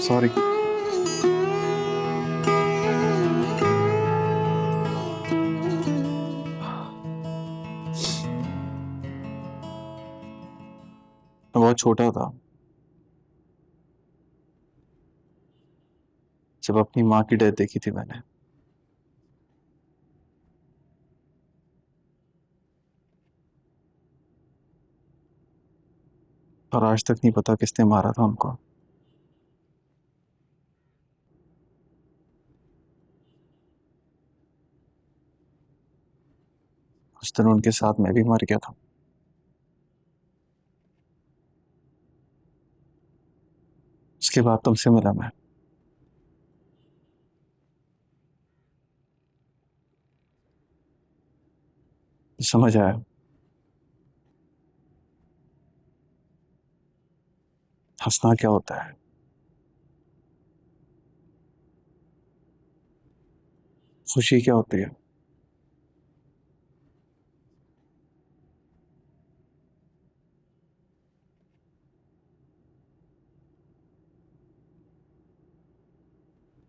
सॉरी। मैं बहुत छोटा था जब अपनी माँ की डेथ देखी थी मैंने। और आज तक नहीं पता किसने मारा था उनको। उस दिन उनके साथ मैं भी मर गया था। उसके बाद तुमसे मिला मैं। समझ आया हंसना क्या होता है, खुशी क्या होती है।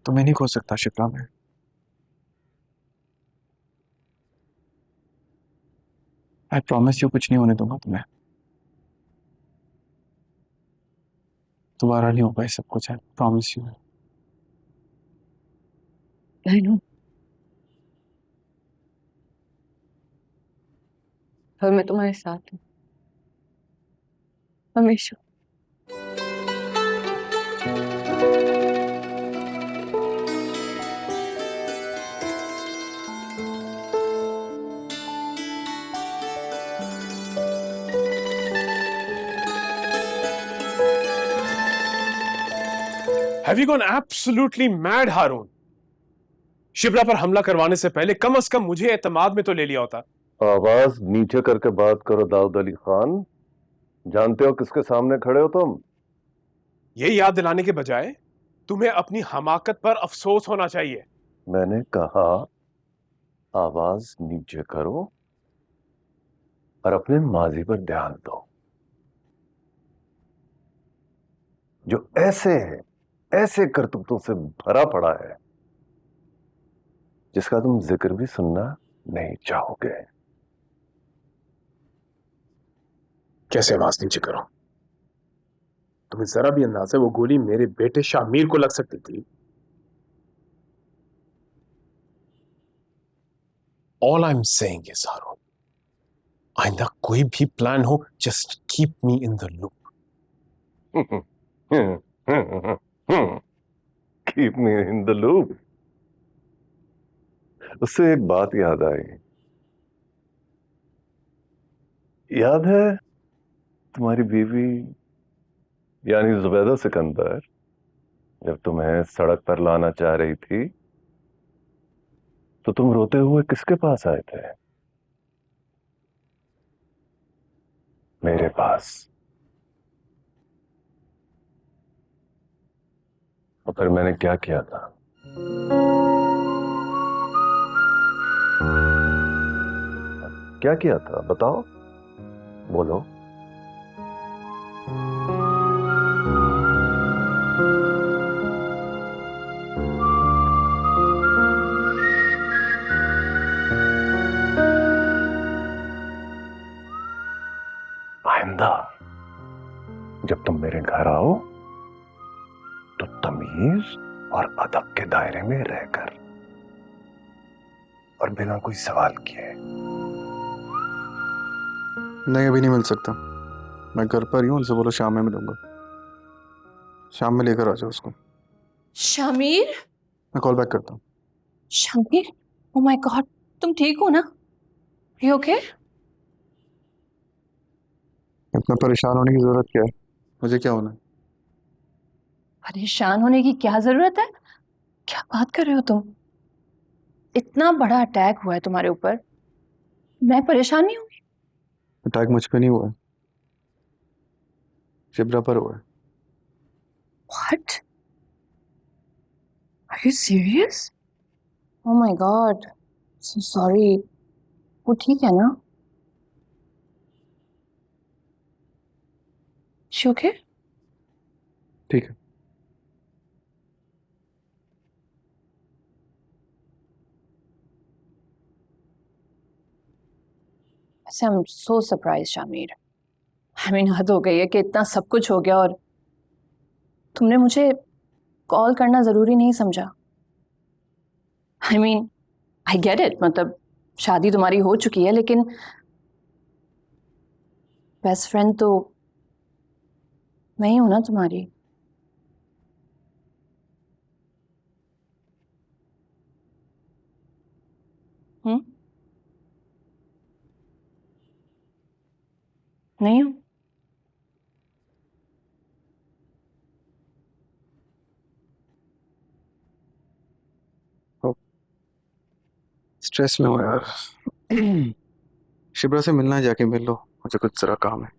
तुम्हें नहीं खो सकता शिप्रा में। आई प्रॉमिस यू कुछ नहीं होने दूंगा तुम्हें। दोबारा नहीं होगा ये सब कुछ। है प्रॉमिस यू। I know. और मैं तुम्हारे साथ हूँ हमेशा। Have you gone absolutely mad, हारून? शिप्रा पर हमला करवाने से पहले कम से कम मुझे एतमाद में तो ले लिया होता। आवाज नीचे करके बात करो दाऊद अली खान। जानते हो किसके सामने खड़े हो तुम? ये याद दिलाने के बजाय तुम्हें अपनी हमाकत पर अफसोस होना चाहिए। मैंने कहा आवाज नीचे करो और अपने माजी पर ध्यान दो। जो ऐसे करतूतों से भरा पड़ा है जिसका तुम जिक्र भी सुनना नहीं चाहोगे। कैसे आवाज नीचे करो? तुम्हें जरा भी अंदाजा वो गोली मेरे बेटे शामिर को लग सकती थी। All I'm saying is, हारून, आइंदा कोई भी प्लान हो, just keep me in the loop. Keep me in the loop. उससे एक बात याद आई। याद है तुम्हारी बीवी यानी जुबैदा सिकंदर जब तुम्हें सड़क पर लाना चाह रही थी तो तुम रोते हुए किसके पास आए थे? मेरे पास। और फिर मैंने क्या किया था? क्या किया था बताओ, बोलो। आइंदा जब तुम मेरे घर आओ तो तमीज और अदब के दायरे में रहकर और बिना कोई सवाल किए। नहीं अभी नहीं मिल सकता, मैं घर पर ही हूँ। उनसे बोलो शाम में मिलूंगा। शाम में लेकर आ जाओ उसको। You okay? इतना परेशान होने की जरूरत क्या है? मुझे क्या होना है? परेशान होने की क्या जरूरत है? क्या बात कर रहे हो तुम? इतना बड़ा अटैक हुआ है तुम्हारे ऊपर, मैं परेशान नहीं हूँ। अटैक मुझ पे नहीं हुआ है, शिप्रा पर हुआ है। What? Are you serious? Oh my God. So sorry. वो ठीक है ना? She okay? ठीक है। वैसे I'm so surprised, Shamir. I mean, हद हो गई है कि इतना सब कुछ हो गया और तुमने मुझे कॉल करना जरूरी नहीं समझा। I mean, I get it, मतलब शादी तुम्हारी हो चुकी है, लेकिन बेस्ट फ्रेंड तो मैं ही हूं ना तुम्हारी। नहीं हूं? स्ट्रेस में हो यार। शिप्रा से मिलना है, जाके मिल लो, मुझे कुछ जरा काम है।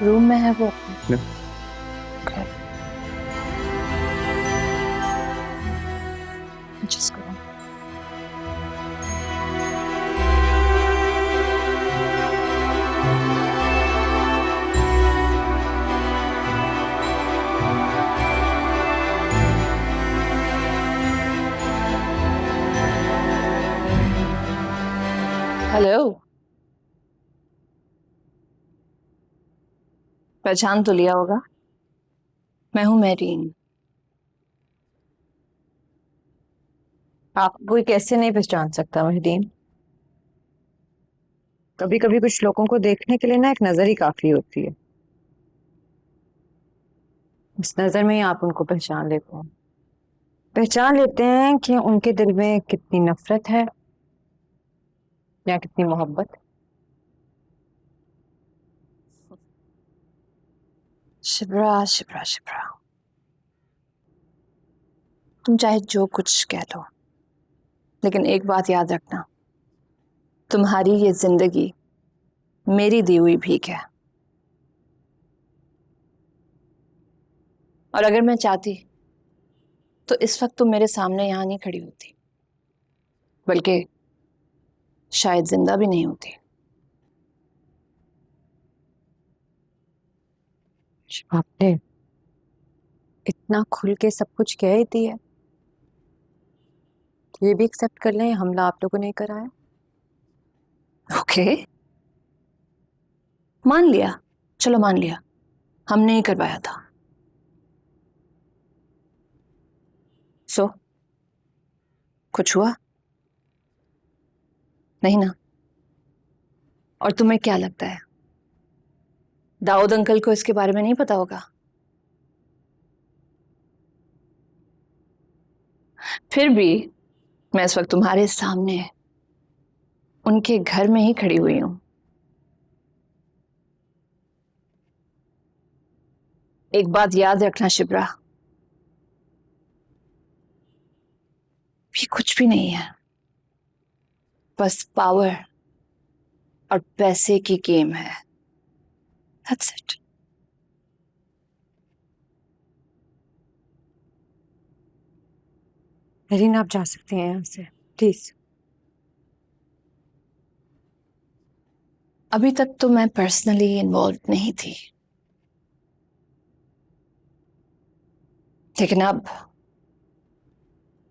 रूम में है वो। Just go. हेलो, पहचान तो लिया होगा, मैं हूं मेरीन। आप कोई कैसे नहीं पहचान सकता मेहदीन? कभी कभी कुछ लोगों को देखने के लिए ना एक नजर ही काफी होती है। इस नजर में ही आप उनको पहचान लेते हैं। पहचान लेते हैं कि उनके दिल में कितनी नफरत है या कितनी मोहब्बत। शिप्रा शिप्रा शिप्रा, तुम चाहे जो कुछ कह लो, लेकिन एक बात याद रखना, तुम्हारी ये जिंदगी मेरी दी हुई भीख है। और अगर मैं चाहती तो इस वक्त तुम मेरे सामने यहां नहीं खड़ी होती, बल्कि शायद जिंदा भी नहीं होती। आपने इतना खुल के सब कुछ कह ही दिया, ये भी एक्सेप्ट कर लें हमला आप लोगों ने कराया। ओके, मान लिया, चलो मान लिया, हमने ही करवाया था। सो कुछ हुआ नहीं ना? और तुम्हें क्या लगता है, दाऊद अंकल को इसके बारे में नहीं पता होगा? फिर भी मैं इस वक्त तुम्हारे सामने उनके घर में ही खड़ी हुई हूं। एक बात याद रखना शिप्रा, ये कुछ भी नहीं है, बस पावर और पैसे की गेम है। That's it. मेरीन, आप जा सकते हैं यहाँ से, प्लीज। अभी तक तो मैं पर्सनली इन्वॉल्व नहीं थी, लेकिन अब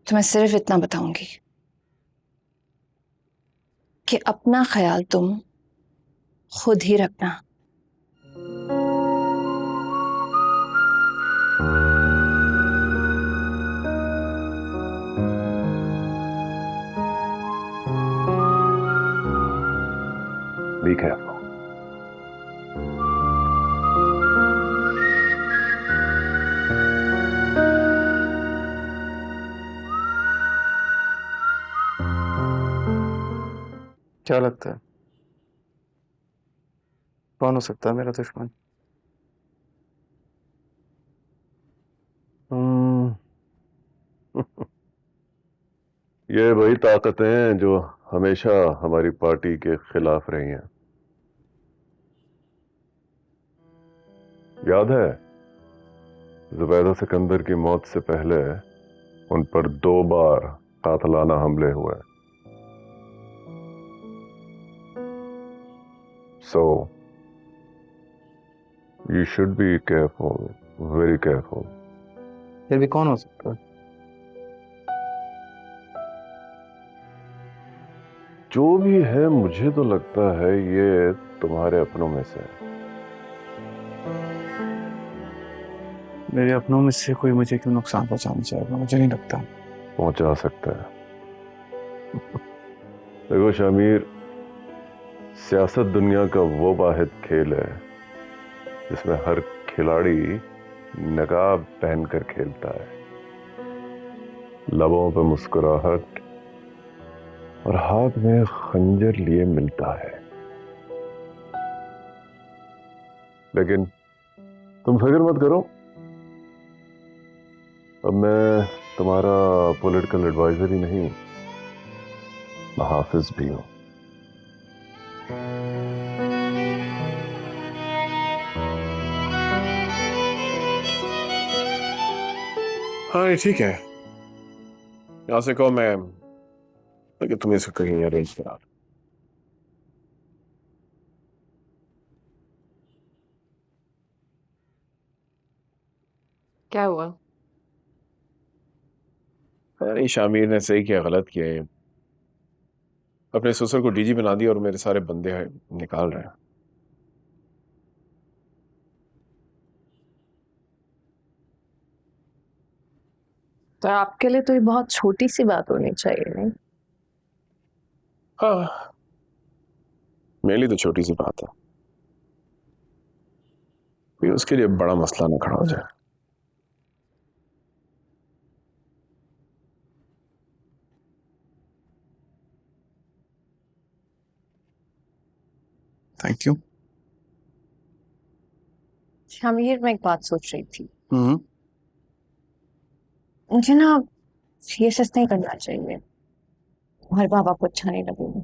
तो मैं सिर्फ इतना बताऊंगी कि अपना ख्याल तुम खुद ही रखना। Be careful. क्या लगता है कौन हो सकता है मेरा दुश्मन? ये वही ताकतें हैं जो हमेशा हमारी पार्टी के खिलाफ रही हैं। याद है जुबैदा सिकंदर की मौत से पहले उन पर 2 बार कातलाना हमले हुए। So you should be careful, very careful. फिर भी कौन हो सकता है? जो भी है मुझे तो लगता है ये तुम्हारे अपनों में से है। मेरे अपनों में से कोई मुझे क्यों नुकसान पहुंचाना चाहेगा? मुझे नहीं लगता। पहुंचा सकता है। देखो शामिर, सियासत दुनिया का वो वाहिद खेल है जिसमें हर खिलाड़ी नकाब पहनकर खेलता है। लबों पर मुस्कुराहट और हाथ में खंजर लिए मिलता है। लेकिन तुम फिक्र मत करो, अब मैं तुम्हारा पॉलिटिकल एडवाइजर ही नहीं, हाफिज भी हूं। हाँ ठीक है, यहाँ से कहो मैं कि तुम्हें इसको कहीं अरेंज करा। क्या हुआ? नहीं, शामिर ने सही किया गलत किया है। अपने ससुर को डीजी बना दिया और मेरे सारे बंदे निकाल रहे हैं। तो आपके लिए तो ये बहुत छोटी सी बात होनी चाहिए, नहीं? हाँ, मेरे लिए तो छोटी सी बात है, कोई उसके लिए बड़ा मसला ना खड़ा हो जाए। Thank you. शामिर, मैं एक बात सोच रही थी। हम्म। मुझे ना सीएसएस नहीं करना चाहिए, हमारे बाबा को अच्छा नहीं लगेगा।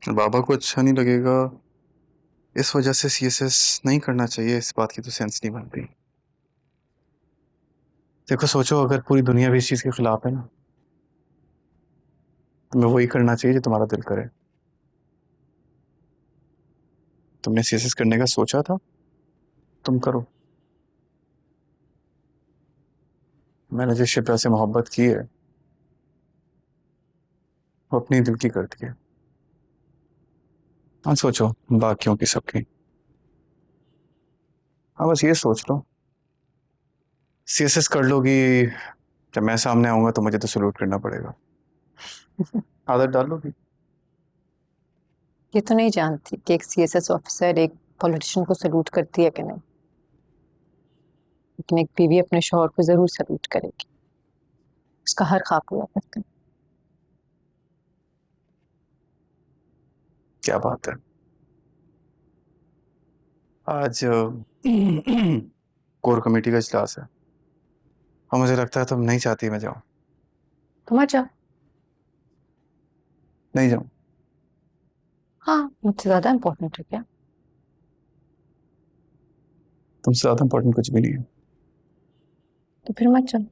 बाबा को अच्छा नहीं लगेगा इस वजह से सीएसएस नहीं करना चाहिए, इस बात की तो सेंस नहीं बनती। देखो सोचो, अगर पूरी दुनिया भी इस चीज के खिलाफ है ना, तुम्हें वही करना चाहिए जो तुम्हारा दिल करे। तुमने सीएसएस करने का सोचा था, तुम करो। मैंने जिस शिप्रा से मोहब्बत की है वो अपनी दिल की करती है। हाँ सोचो बाकियों की, सबकी। हाँ बस ये सोच लो, सीएसएस कर लोगी, जब मैं सामने आऊंगा तो मुझे तो सलूट करना पड़ेगा। आदत डाल लोगी। ये तो नहीं जानती कि एक सीएसएस ऑफिसर एक पॉलिटिशियन को सलूट करती है कि नहीं, लेकिन एक बीवी अपने शौहर को जरूर सलूट करेगी, उसका हर खाक हुआ करता है। क्या बात है। आज कोर कमेटी का इजलास है और मुझे लगता है तुम नहीं चाहती मैं जाऊं। तुम आ जाओ। नहीं जाऊं? हाँ, मुझसे ज्यादा इम्पोर्टेंट है क्या? तुमसे ज्यादा इम्पोर्टेंट कुछ भी नहीं है। तो फिर मत चलो।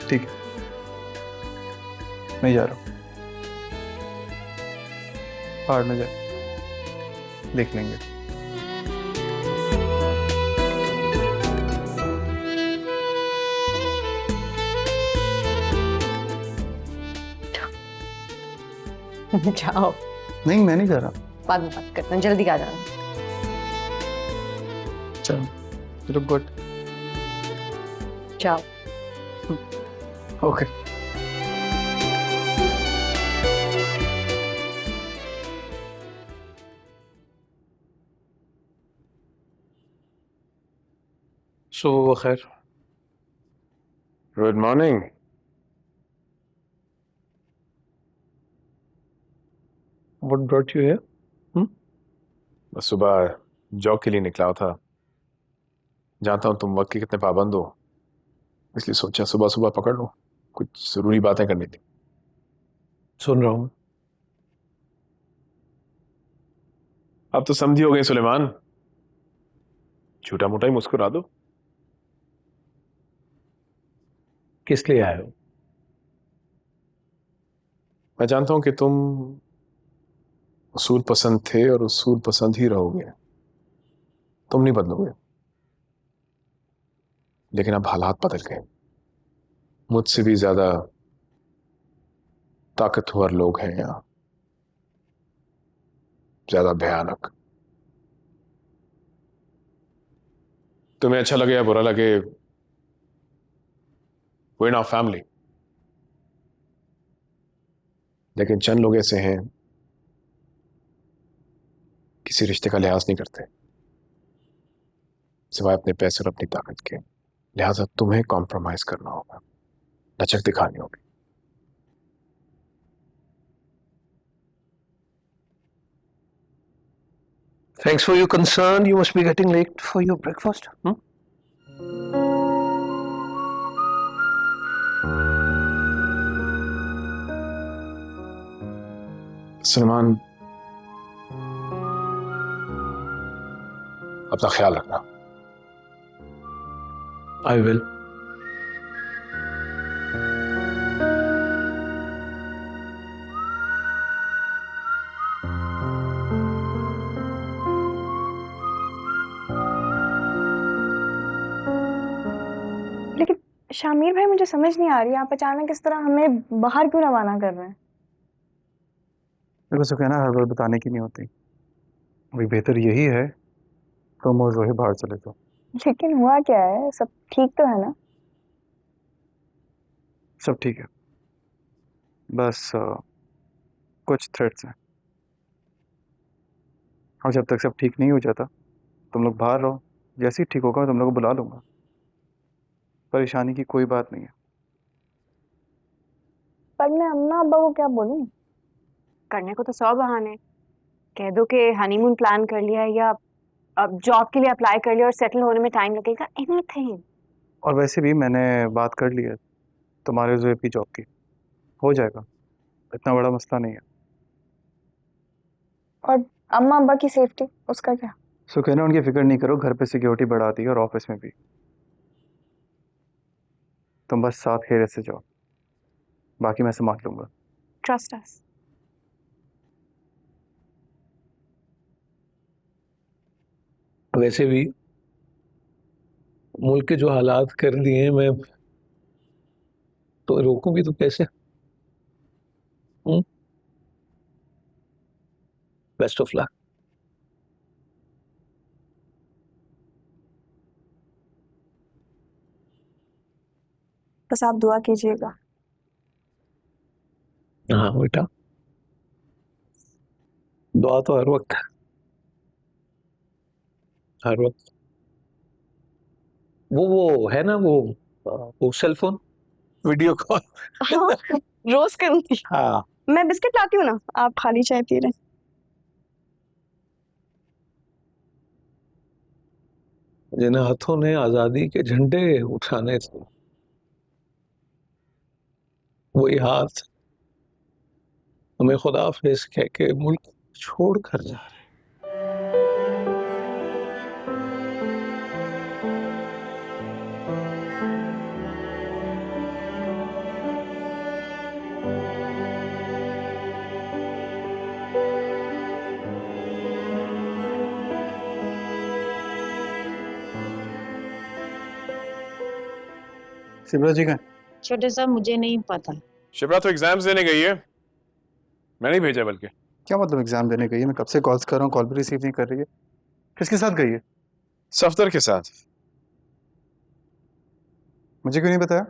ठीक है, मैं जा रहा हूँ। पहाड़ में जा, देख लेंगे। जाओ। नहीं, मैं नहीं जा रहा। बाद में बात करते हैं, जल्दी आ जाना। चलो, लुक गुड। जाओ। ओके। सो खैर, good morning. What brought you here? बस सुबह जॉब के लिए निकला था। जानता हूँ तुम वक्त के कितने पाबंद हो, इसलिए सोचा सुबह सुबह पकड़ लो, कुछ जरूरी बातें करनी थी। सुन रहा हूँ। अब तो समझी हो गई सुलेमान, छोटा मोटा ही मुस्कुरा दो। किस लिए आए हो? मैं जानता हूं कि तुम उसूल पसंद थे और उसूल पसंद ही रहोगे। तुम नहीं बदलोगे, लेकिन अब हालात बदल गए। मुझसे भी ज्यादा ताकतवर लोग हैं यहाँ, ज्यादा भयानक। तुम्हें अच्छा लगे या बुरा लगे, we're not family, लेकिन चंद लोग ऐसे हैं किसी रिश्ते का लिहाज नहीं करते सिवाय अपने पैसे और अपनी ताकत के। लिहाजा तुम्हें कॉम्प्रोमाइज करना होगा, लचक दिखानी होगी। Thanks for your concern. You must be getting late for your breakfast. Salman, अपना ख्याल रखना। I will. लेकिन शामिर भाई, मुझे समझ नहीं आ रही, आप अचानक इस तरह हमें बाहर क्यों रवाना कर रहे हैं? मेरे को सुकैना हर बार बताने की नहीं होती। अभी बेहतर यही है तुम और रोहित बाहर चले जाओ। लेकिन हुआ क्या है? सब ठीक तो है ना? सब ठीक है, बस कुछ थ्रेट्स हैं, और जब तक सब ठीक नहीं हो जाता तुम लोग बाहर रहो। जैसे ही ठीक होगा तुम लोग को बुला लूंगा। परेशानी की कोई बात नहीं है। पर मैं अम्मा अब्बा को क्या बोलूं? करने को तो 100 बहाने। कह दो कि हनीमून प्लान कर लिया है, या अब जॉब के लिए अप्लाई कर लिया और सेटल होने में टाइम लगेगा, एनीथिंग। और वैसे भी मैंने बात कर ली है तुम्हारे ज़ोएब की जॉब की, हो जाएगा, इतना बड़ा मसला नहीं है। और अम्मा अब्बा की सेफ्टी, उसका क्या? सो कहना उनकी फिक्र नहीं करो, घर पे सिक्योरिटी बढ़ा दी है और ऑफिस में भी। तुम बस साथ खैरियत से जाओ, बाकी मैं संभाल लूंगा। Trust us. वैसे भी मुल्क के जो हालात कर दिए हैं, मैं तो रोकूं भी तो कैसे? Best of luck. बस आप दुआ कीजिएगा। हाँ बेटा, दुआ तो हर वक्त है, हर वक्त। वो है ना, वो सेल फोन वीडियो कॉल। हाँ, रोज करूंगी। हाँ, मैं बिस्किट लाती हूँ ना, आप खाली चाय पी रहे हैं। जिन हाथों ने आजादी के झंडे उठाने थे, वही हाथ हमें खुदा हाफिज कह के मुल्क छोड़ कर जा रहे। शिवराज जी का छोटे साहब, मुझे नहीं पता। शिवराज तो एग्जाम्स देने गई है, मैंने ही भेजा। बल्कि क्या मतलब एग्जाम देने गई है? मैं कब से कॉल्स कर रहा हूँ, कॉल भी रिसीव नहीं कर रही है। किसके साथ गई है? सफदर के साथ। मुझे क्यों नहीं बताया?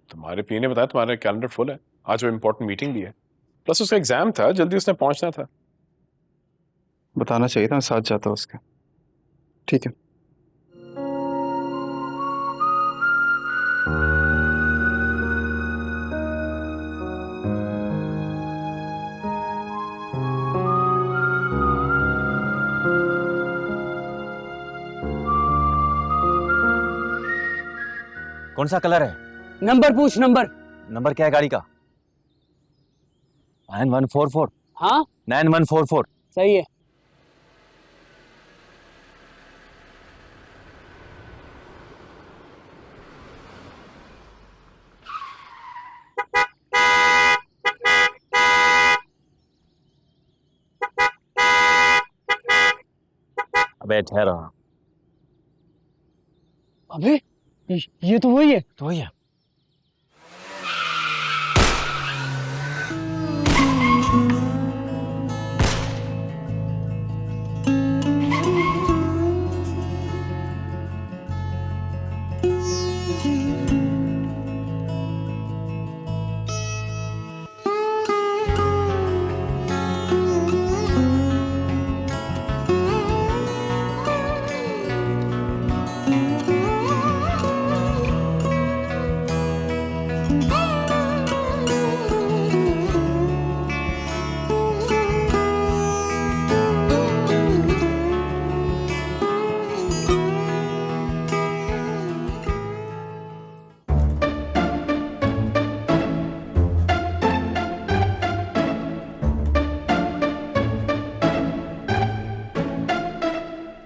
तुम्हारे पी ने बताया, तुम्हारा कैलेंडर फुल है, आज वो इम्पोर्टेंट मीटिंग भी है, प्लस उसका एग्जाम था, जल्दी उसने पहुंचना था। बताना चाहिए था, मैं साथ जाता उसके। ठीक है। कौन सा कलर है? नंबर पूछ, नंबर। नंबर क्या है गाड़ी का? 9144। हाँ 9144। सही है। अबे ठहरो। अबे ये तो वही है। तो वही है। Oh